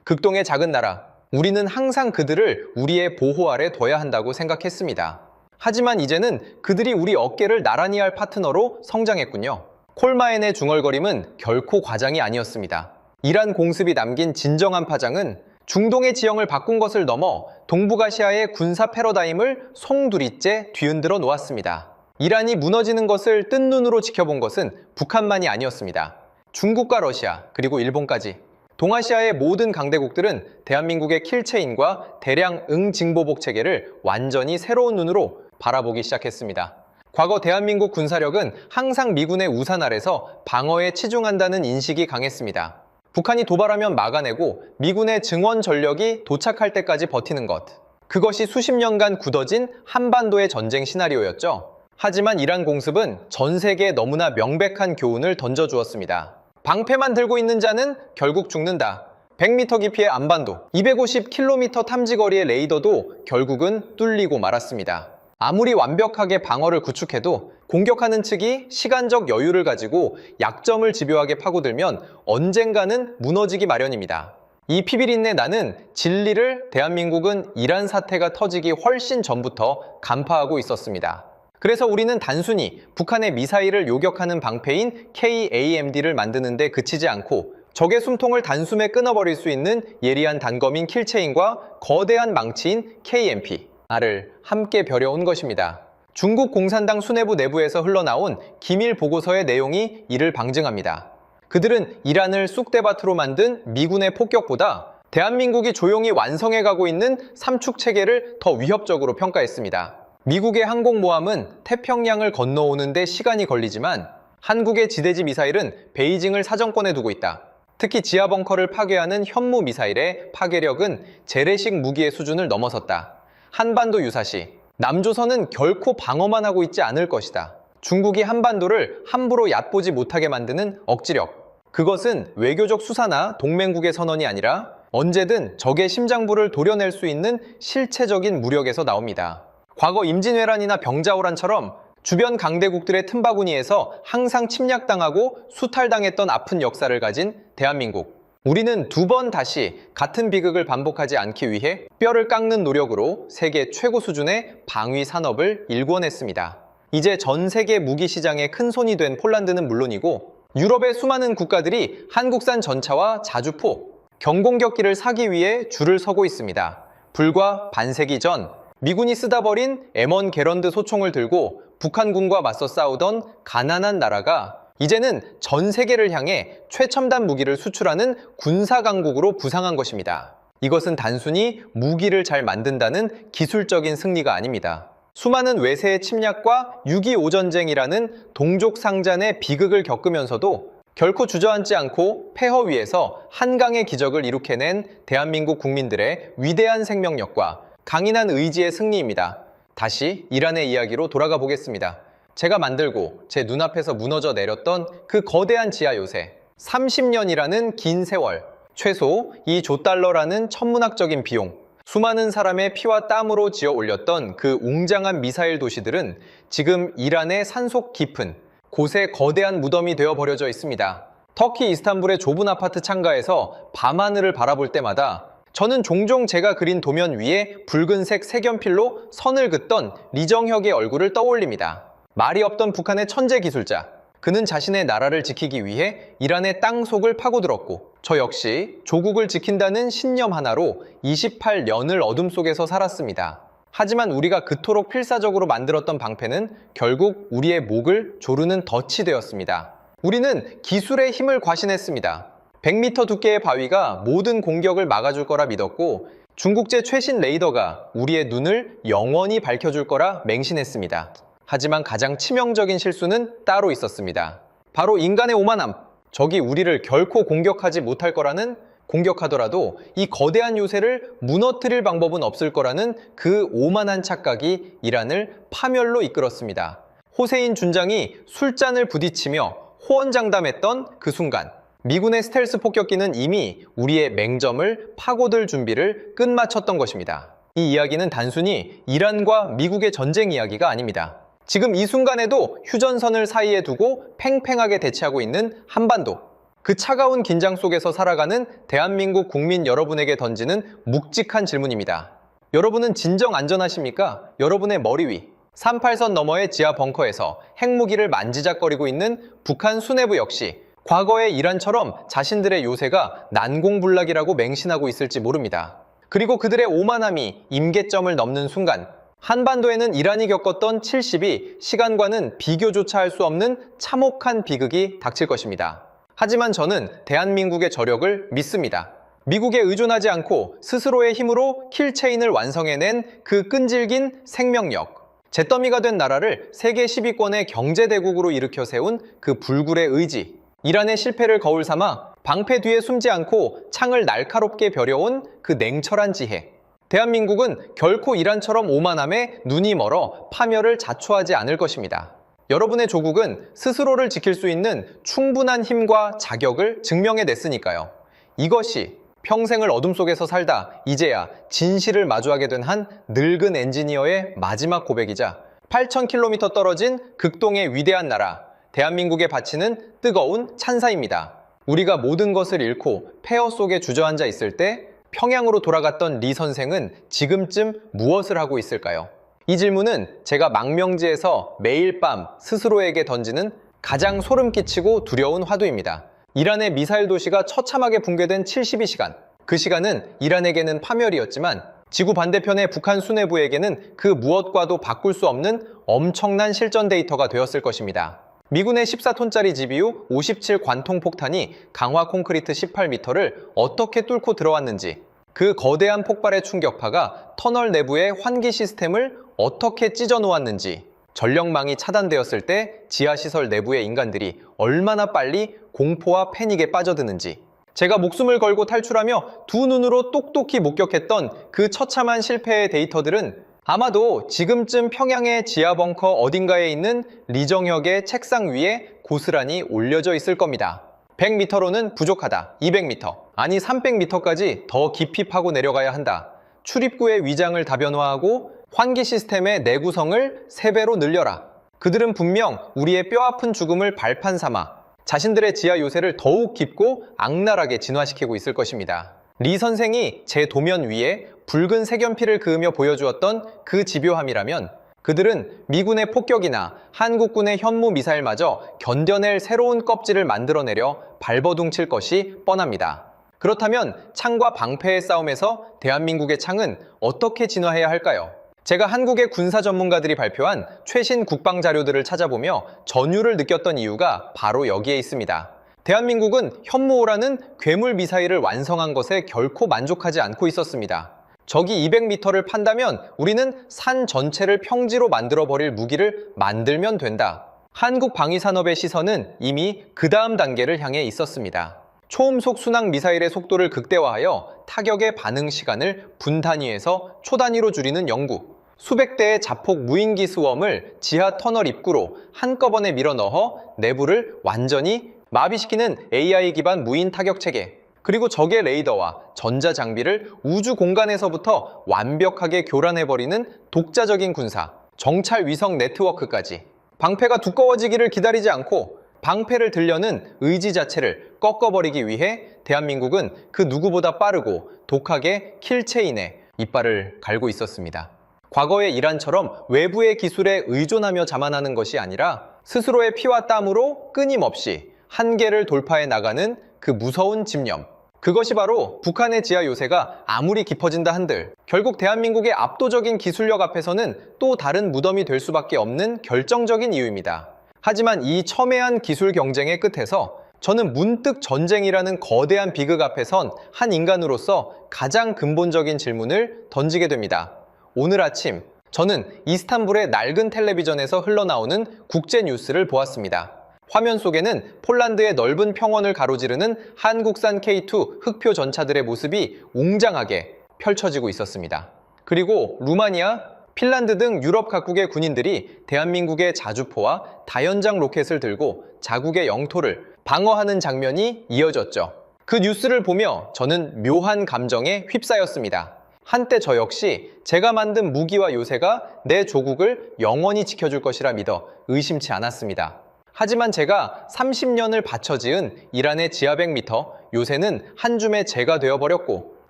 극동의 작은 나라, 우리는 항상 그들을 우리의 보호 아래 둬야 한다고 생각했습니다. 하지만 이제는 그들이 우리 어깨를 나란히 할 파트너로 성장했군요. 콜마인의 중얼거림은 결코 과장이 아니었습니다. 이란 공습이 남긴 진정한 파장은 중동의 지형을 바꾼 것을 넘어 동북아시아의 군사 패러다임을 송두리째 뒤흔들어 놓았습니다. 이란이 무너지는 것을 뜬 눈으로 지켜본 것은 북한만이 아니었습니다. 중국과 러시아, 그리고 일본까지. 동아시아의 모든 강대국들은 대한민국의 킬체인과 대량 응징보복 체계를 완전히 새로운 눈으로 바라보기 시작했습니다. 과거 대한민국 군사력은 항상 미군의 우산 아래서 방어에 치중한다는 인식이 강했습니다. 북한이 도발하면 막아내고 미군의 증원 전력이 도착할 때까지 버티는 것. 그것이 수십 년간 굳어진 한반도의 전쟁 시나리오였죠. 하지만 이란 공습은 전 세계에 너무나 명백한 교훈을 던져주었습니다. 방패만 들고 있는 자는 결국 죽는다. 100m 깊이의 안반도, 250km 탐지거리의 레이더도 결국은 뚫리고 말았습니다. 아무리 완벽하게 방어를 구축해도 공격하는 측이 시간적 여유를 가지고 약점을 집요하게 파고들면 언젠가는 무너지기 마련입니다. 이 피비린내 나는 진리를 대한민국은 이란 사태가 터지기 훨씬 전부터 간파하고 있었습니다. 그래서 우리는 단순히 북한의 미사일을 요격하는 방패인 KAMD를 만드는 데 그치지 않고 적의 숨통을 단숨에 끊어버릴 수 있는 예리한 단검인 킬체인과 거대한 망치인 KMPR을 함께 벼려온 것입니다. 중국 공산당 수뇌부 내부에서 흘러나온 기밀 보고서의 내용이 이를 방증합니다. 그들은 이란을 쑥대밭으로 만든 미군의 폭격보다 대한민국이 조용히 완성해가고 있는 삼축체계를 더 위협적으로 평가했습니다. 미국의 항공모함은 태평양을 건너오는 데 시간이 걸리지만 한국의 지대지 미사일은 베이징을 사정권에 두고 있다. 특히 지하벙커를 파괴하는 현무 미사일의 파괴력은 재래식 무기의 수준을 넘어섰다. 한반도 유사시 남조선은 결코 방어만 하고 있지 않을 것이다. 중국이 한반도를 함부로 얕보지 못하게 만드는 억지력. 그것은 외교적 수사나 동맹국의 선언이 아니라 언제든 적의 심장부를 도려낼 수 있는 실체적인 무력에서 나옵니다. 과거 임진왜란이나 병자호란처럼 주변 강대국들의 틈바구니에서 항상 침략당하고 수탈당했던 아픈 역사를 가진 대한민국. 우리는 두 번 다시 같은 비극을 반복하지 않기 위해 뼈를 깎는 노력으로 세계 최고 수준의 방위 산업을 일궈냈습니다. 이제 전 세계 무기 시장에 큰 손이 된 폴란드는 물론이고 유럽의 수많은 국가들이 한국산 전차와 자주포, 경공격기를 사기 위해 줄을 서고 있습니다. 불과 반세기 전 미군이 쓰다 버린 M1 게런드 소총을 들고 북한군과 맞서 싸우던 가난한 나라가 이제는 전 세계를 향해 최첨단 무기를 수출하는 군사강국으로 부상한 것입니다. 이것은 단순히 무기를 잘 만든다는 기술적인 승리가 아닙니다. 수많은 외세의 침략과 6.25 전쟁이라는 동족상잔의 비극을 겪으면서도 결코 주저앉지 않고 폐허 위에서 한강의 기적을 이룩해낸 대한민국 국민들의 위대한 생명력과 강인한 의지의 승리입니다. 다시 이란의 이야기로 돌아가 보겠습니다. 제가 만들고 제 눈앞에서 무너져 내렸던 그 거대한 지하 요새, 30년이라는 긴 세월, 최소 2조 달러라는 천문학적인 비용, 수많은 사람의 피와 땀으로 지어 올렸던 그 웅장한 미사일 도시들은 지금 이란의 산속 깊은 곳에 거대한 무덤이 되어 버려져 있습니다. 터키 이스탄불의 좁은 아파트 창가에서 밤하늘을 바라볼 때마다 저는 종종 제가 그린 도면 위에 붉은색 색연필로 선을 긋던 리정혁의 얼굴을 떠올립니다. 말이 없던 북한의 천재 기술자. 그는 자신의 나라를 지키기 위해 이란의 땅속을 파고들었고 저 역시 조국을 지킨다는 신념 하나로 28년을 어둠 속에서 살았습니다. 하지만 우리가 그토록 필사적으로 만들었던 방패는 결국 우리의 목을 조르는 덫이 되었습니다. 우리는 기술의 힘을 과신했습니다. 100m 두께의 바위가 모든 공격을 막아줄 거라 믿었고 중국제 최신 레이더가 우리의 눈을 영원히 밝혀줄 거라 맹신했습니다. 하지만 가장 치명적인 실수는 따로 있었습니다. 바로 인간의 오만함. 적이 우리를 결코 공격하지 못할 거라는, 공격하더라도 이 거대한 요새를 무너뜨릴 방법은 없을 거라는 그 오만한 착각이 이란을 파멸로 이끌었습니다. 호세인 준장이 술잔을 부딪히며 호언장담했던 그 순간 미군의 스텔스 폭격기는 이미 우리의 맹점을 파고들 준비를 끝마쳤던 것입니다. 이 이야기는 단순히 이란과 미국의 전쟁 이야기가 아닙니다. 지금 이 순간에도 휴전선을 사이에 두고 팽팽하게 대치하고 있는 한반도. 그 차가운 긴장 속에서 살아가는 대한민국 국민 여러분에게 던지는 묵직한 질문입니다. 여러분은 진정 안전하십니까? 여러분의 머리 위, 38선 너머의 지하 벙커에서 핵무기를 만지작거리고 있는 북한 수뇌부 역시 과거의 이란처럼 자신들의 요새가 난공불락이라고 맹신하고 있을지 모릅니다. 그리고 그들의 오만함이 임계점을 넘는 순간 한반도에는 이란이 겪었던 70이 시간과는 비교조차 할 수 없는 참혹한 비극이 닥칠 것입니다. 하지만 저는 대한민국의 저력을 믿습니다. 미국에 의존하지 않고 스스로의 힘으로 킬체인을 완성해낸 그 끈질긴 생명력. 잿더미가 된 나라를 세계 10위권의 경제대국으로 일으켜 세운 그 불굴의 의지. 이란의 실패를 거울 삼아 방패 뒤에 숨지 않고 창을 날카롭게 벼려온 그 냉철한 지혜. 대한민국은 결코 이란처럼 오만함에 눈이 멀어 파멸을 자초하지 않을 것입니다. 여러분의 조국은 스스로를 지킬 수 있는 충분한 힘과 자격을 증명해냈으니까요. 이것이 평생을 어둠 속에서 살다 이제야 진실을 마주하게 된 한 늙은 엔지니어의 마지막 고백이자 8,000km 떨어진 극동의 위대한 나라, 대한민국에 바치는 뜨거운 찬사입니다. 우리가 모든 것을 잃고 폐허 속에 주저앉아 있을 때 평양으로 돌아갔던 리 선생은 지금쯤 무엇을 하고 있을까요? 이 질문은 제가 망명지에서 매일 밤 스스로에게 던지는 가장 소름 끼치고 두려운 화두입니다. 이란의 미사일 도시가 처참하게 붕괴된 72시간. 그 시간은 이란에게는 파멸이었지만 지구 반대편의 북한 수뇌부에게는 그 무엇과도 바꿀 수 없는 엄청난 실전 데이터가 되었을 것입니다. 미군의 14톤짜리 GBU 57 관통 폭탄이 강화 콘크리트 18m를 어떻게 뚫고 들어왔는지, 그 거대한 폭발의 충격파가 터널 내부의 환기 시스템을 어떻게 찢어 놓았는지, 전력망이 차단되었을 때 지하시설 내부의 인간들이 얼마나 빨리 공포와 패닉에 빠져드는지, 제가 목숨을 걸고 탈출하며 두 눈으로 똑똑히 목격했던 그 처참한 실패의 데이터들은 아마도 지금쯤 평양의 지하 벙커 어딘가에 있는 리정혁의 책상 위에 고스란히 올려져 있을 겁니다. 100m로는 부족하다. 200m. 아니 300m까지 더 깊이 파고 내려가야 한다. 출입구의 위장을 다변화하고 환기 시스템의 내구성을 3배로 늘려라. 그들은 분명 우리의 뼈아픈 죽음을 발판 삼아 자신들의 지하 요새를 더욱 깊고 악랄하게 진화시키고 있을 것입니다. 리 선생이 제 도면 위에 붉은 색연필을 그으며 보여주었던 그 집요함이라면 그들은 미군의 폭격이나 한국군의 현무 미사일마저 견뎌낼 새로운 껍질을 만들어내려 발버둥 칠 것이 뻔합니다. 그렇다면 창과 방패의 싸움에서 대한민국의 창은 어떻게 진화해야 할까요? 제가 한국의 군사 전문가들이 발표한 최신 국방 자료들을 찾아보며 전율을 느꼈던 이유가 바로 여기에 있습니다. 대한민국은 현무호라는 괴물 미사일을 완성한 것에 결코 만족하지 않고 있었습니다. 적이 200m를 판다면 우리는 산 전체를 평지로 만들어버릴 무기를 만들면 된다. 한국 방위산업의 시선은 이미 그 다음 단계를 향해 있었습니다. 초음속 순항 미사일의 속도를 극대화하여 타격의 반응 시간을 분 단위에서 초 단위로 줄이는 연구, 수백 대의 자폭 무인기 스웜을 지하 터널 입구로 한꺼번에 밀어 넣어 내부를 완전히 마비시키는 AI 기반 무인 타격 체계, 그리고 적의 레이더와 전자 장비를 우주 공간에서부터 완벽하게 교란해버리는 독자적인 군사, 정찰 위성 네트워크까지. 방패가 두꺼워지기를 기다리지 않고 방패를 들려는 의지 자체를 꺾어버리기 위해 대한민국은 그 누구보다 빠르고 독하게 킬체인에 이빨을 갈고 있었습니다. 과거의 이란처럼 외부의 기술에 의존하며 자만하는 것이 아니라 스스로의 피와 땀으로 끊임없이 한계를 돌파해 나가는 그 무서운 집념. 그것이 바로 북한의 지하 요새가 아무리 깊어진다 한들 결국 대한민국의 압도적인 기술력 앞에서는 또 다른 무덤이 될 수밖에 없는 결정적인 이유입니다. 하지만 이 첨예한 기술 경쟁의 끝에서 저는 문득 전쟁이라는 거대한 비극 앞에 선 한 인간으로서 가장 근본적인 질문을 던지게 됩니다. 오늘 아침 저는 이스탄불의 낡은 텔레비전에서 흘러나오는 국제 뉴스를 보았습니다. 화면 속에는 폴란드의 넓은 평원을 가로지르는 한국산 K2 흑표 전차들의 모습이 웅장하게 펼쳐지고 있었습니다. 그리고 루마니아, 핀란드 등 유럽 각국의 군인들이 대한민국의 자주포와 다연장 로켓을 들고 자국의 영토를 방어하는 장면이 이어졌죠. 그 뉴스를 보며 저는 묘한 감정에 휩싸였습니다. 한때 저 역시 제가 만든 무기와 요새가 내 조국을 영원히 지켜줄 것이라 믿어 의심치 않았습니다. 하지만 제가 30년을 바쳐 지은 이란의 지하 100m 요새는 한 줌의 재가 되어버렸고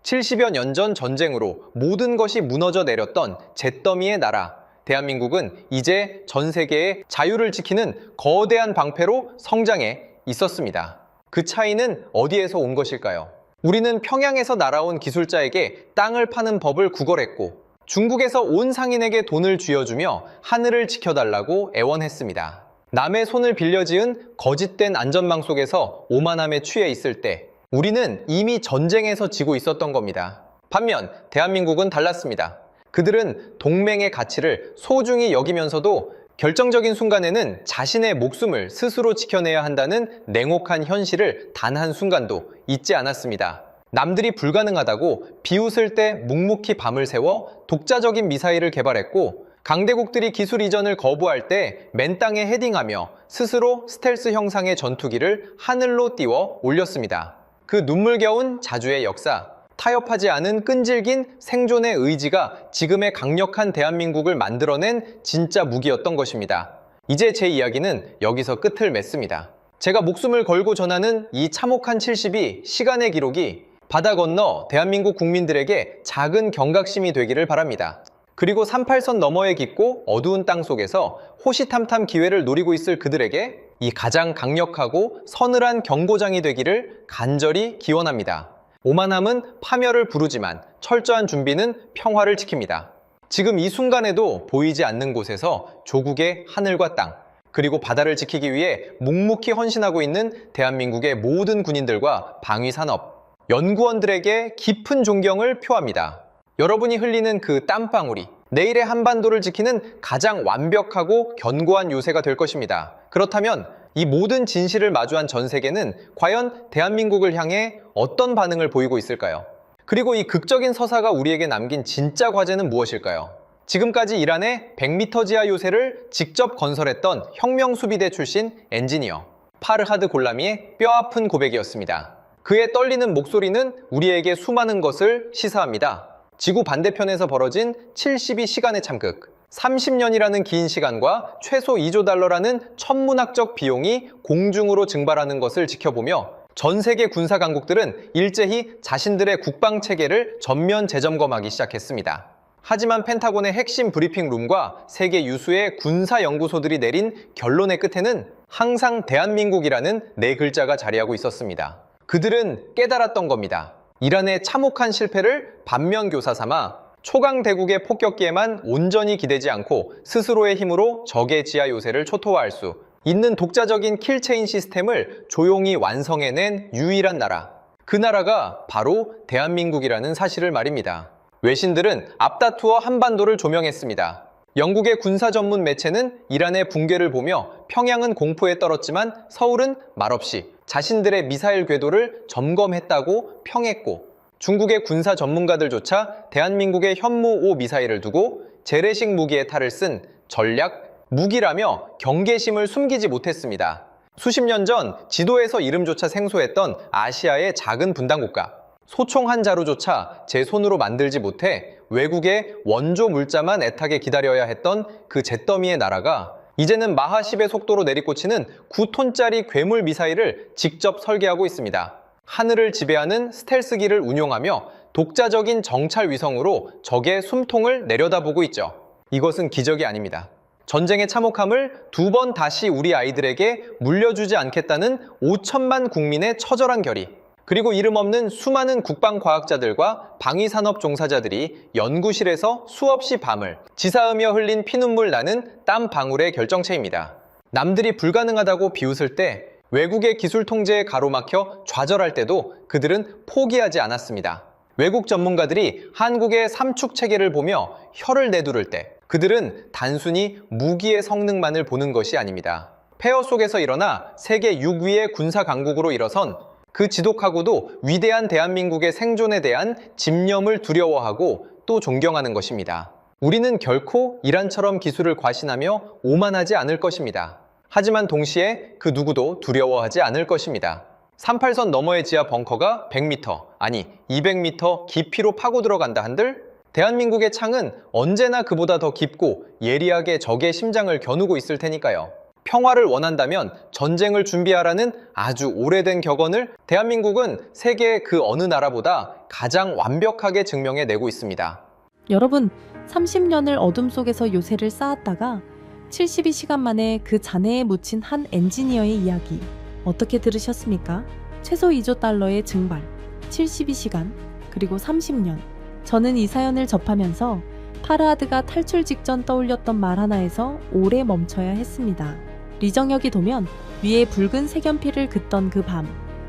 70여 년 전 전쟁으로 모든 것이 무너져 내렸던 잿더미의 나라 대한민국은 이제 전 세계의 자유를 지키는 거대한 방패로 성장해 있었습니다. 그 차이는 어디에서 온 것일까요? 우리는 평양에서 날아온 기술자에게 땅을 파는 법을 구걸했고 중국에서 온 상인에게 돈을 쥐어주며 하늘을 지켜달라고 애원했습니다. 남의 손을 빌려 지은 거짓된 안전망 속에서 오만함에 취해 있을 때 우리는 이미 전쟁에서 지고 있었던 겁니다. 반면 대한민국은 달랐습니다. 그들은 동맹의 가치를 소중히 여기면서도 결정적인 순간에는 자신의 목숨을 스스로 지켜내야 한다는 냉혹한 현실을 단 한순간도 잊지 않았습니다. 남들이 불가능하다고 비웃을 때 묵묵히 밤을 새워 독자적인 미사일을 개발했고 강대국들이 기술 이전을 거부할 때 맨땅에 헤딩하며 스스로 스텔스 형상의 전투기를 하늘로 띄워 올렸습니다. 그 눈물겨운 자주의 역사, 타협하지 않은 끈질긴 생존의 의지가 지금의 강력한 대한민국을 만들어낸 진짜 무기였던 것입니다. 이제 제 이야기는 여기서 끝을 맺습니다. 제가 목숨을 걸고 전하는 이 참혹한 70이 시간의 기록이 바다 건너 대한민국 국민들에게 작은 경각심이 되기를 바랍니다. 그리고 38선 너머에 깊고 어두운 땅 속에서 호시탐탐 기회를 노리고 있을 그들에게 이 가장 강력하고 서늘한 경고장이 되기를 간절히 기원합니다. 오만함은 파멸을 부르지만 철저한 준비는 평화를 지킵니다. 지금 이 순간에도 보이지 않는 곳에서 조국의 하늘과 땅, 그리고 바다를 지키기 위해 묵묵히 헌신하고 있는 대한민국의 모든 군인들과 방위산업, 연구원들에게 깊은 존경을 표합니다. 여러분이 흘리는 그 땀방울이 내일의 한반도를 지키는 가장 완벽하고 견고한 요새가 될 것입니다. 그렇다면 이 모든 진실을 마주한 전 세계는 과연 대한민국을 향해 어떤 반응을 보이고 있을까요? 그리고 이 극적인 서사가 우리에게 남긴 진짜 과제는 무엇일까요? 지금까지 이란의 100m 지하 요새를 직접 건설했던 혁명수비대 출신 엔지니어 파르하드 골라미의 뼈아픈 고백이었습니다. 그의 떨리는 목소리는 우리에게 수많은 것을 시사합니다. 지구 반대편에서 벌어진 72시간의 참극, 30년이라는 긴 시간과 최소 2조 달러라는 천문학적 비용이 공중으로 증발하는 것을 지켜보며 전 세계 군사 강국들은 일제히 자신들의 국방 체계를 전면 재점검하기 시작했습니다. 하지만 펜타곤의 핵심 브리핑룸과 세계 유수의 군사 연구소들이 내린 결론의 끝에는 항상 대한민국이라는 네 글자가 자리하고 있었습니다. 그들은 깨달았던 겁니다. 이란의 참혹한 실패를 반면교사 삼아 초강대국의 폭격기에만 온전히 기대지 않고 스스로의 힘으로 적의 지하 요새를 초토화할 수 있는 독자적인 킬체인 시스템을 조용히 완성해낸 유일한 나라. 그 나라가 바로 대한민국이라는 사실을 말입니다. 외신들은 앞다투어 한반도를 조명했습니다. 영국의 군사 전문 매체는 이란의 붕괴를 보며 평양은 공포에 떨었지만 서울은 말없이 자신들의 미사일 궤도를 점검했다고 평했고, 중국의 군사 전문가들조차 대한민국의 현무5 미사일을 두고 재래식 무기의 탈을 쓴 전략 무기라며 경계심을 숨기지 못했습니다. 수십 년 전 지도에서 이름조차 생소했던 아시아의 작은 분단국가, 소총 한 자루조차 제 손으로 만들지 못해 외국의 원조 물자만 애타게 기다려야 했던 그 잿더미의 나라가 이제는 마하 10의 속도로 내리꽂히는 9톤짜리 괴물 미사일을 직접 설계하고 있습니다. 하늘을 지배하는 스텔스기를 운용하며 독자적인 정찰 위성으로 적의 숨통을 내려다보고 있죠. 이것은 기적이 아닙니다. 전쟁의 참혹함을 두 번 다시 우리 아이들에게 물려주지 않겠다는 5천만 국민의 처절한 결의, 그리고 이름 없는 수많은 국방과학자들과 방위산업 종사자들이 연구실에서 수없이 밤을 지사으며 흘린 피눈물 나는 땀 방울의 결정체입니다. 남들이 불가능하다고 비웃을 때, 외국의 기술 통제에 가로막혀 좌절할 때도 그들은 포기하지 않았습니다. 외국 전문가들이 한국의 삼축 체계를 보며 혀를 내두를 때 그들은 단순히 무기의 성능만을 보는 것이 아닙니다. 폐허 속에서 일어나 세계 6위의 군사 강국으로 일어선 그 지독하고도 위대한 대한민국의 생존에 대한 집념을 두려워하고 또 존경하는 것입니다. 우리는 결코 이란처럼 기술을 과신하며 오만하지 않을 것입니다. 하지만 동시에 그 누구도 두려워하지 않을 것입니다. 38선 너머의 지하 벙커가 100m, 아니 200m 깊이로 파고 들어간다 한들 대한민국의 창은 언제나 그보다 더 깊고 예리하게 적의 심장을 겨누고 있을 테니까요. 평화를 원한다면 전쟁을 준비하라는 아주 오래된 격언을 대한민국은 세계의 그 어느 나라보다 가장 완벽하게 증명해내고 있습니다.
여러분, 30년을 어둠 속에서 요새를 쌓았다가 72시간 만에 그 잔해에 묻힌 한 엔지니어의 이야기 어떻게 들으셨습니까? 최소 2조 달러의 증발, 72시간, 그리고 30년. 저는 이 사연을 접하면서 파르하드가 탈출 직전 떠올렸던 말 하나에서 오래 멈춰야 했습니다. 리정혁이 도면 위에 붉은 색연필을 긋던 그 밤,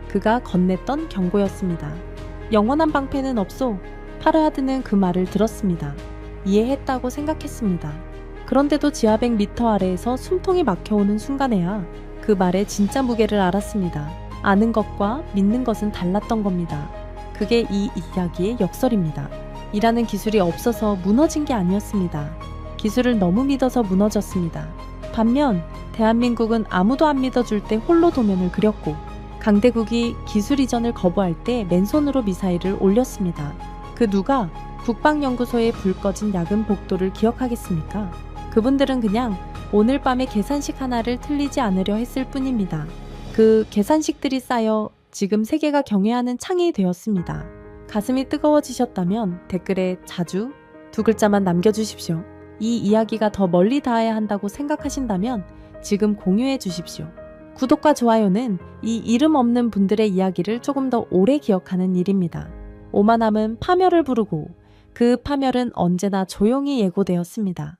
그가 건넸던 경고였습니다. 영원한 방패는 없소. 파르하드는 그 말을 들었습니다. 이해했다고 생각했습니다. 그런데도 지하 100m 아래에서 숨통이 막혀오는 순간에야 그 말의 진짜 무게를 알았습니다. 아는 것과 믿는 것은 달랐던 겁니다. 그게 이 이야기의 역설입니다. 이라는 기술이 없어서 무너진 게 아니었습니다. 기술을 너무 믿어서 무너졌습니다. 반면 대한민국은 아무도 안 믿어줄 때 홀로 도면을 그렸고 강대국이 기술 이전을 거부할 때 맨손으로 미사일을 올렸습니다. 그 누가 국방연구소에 불 꺼진 야근 복도를 기억하겠습니까? 그분들은 그냥 오늘 밤의 계산식 하나를 틀리지 않으려 했을 뿐입니다. 그 계산식들이 쌓여 지금 세계가 경외하는 창이 되었습니다. 가슴이 뜨거워지셨다면 댓글에 자주 두 글자만 남겨주십시오. 이 이야기가 더 멀리 닿아야 한다고 생각하신다면 지금 공유해 주십시오. 구독과 좋아요는 이 이름 없는 분들의 이야기를 조금 더 오래 기억하는 일입니다. 오만함은 파멸을 부르고 그 파멸은 언제나 조용히 예고되었습니다.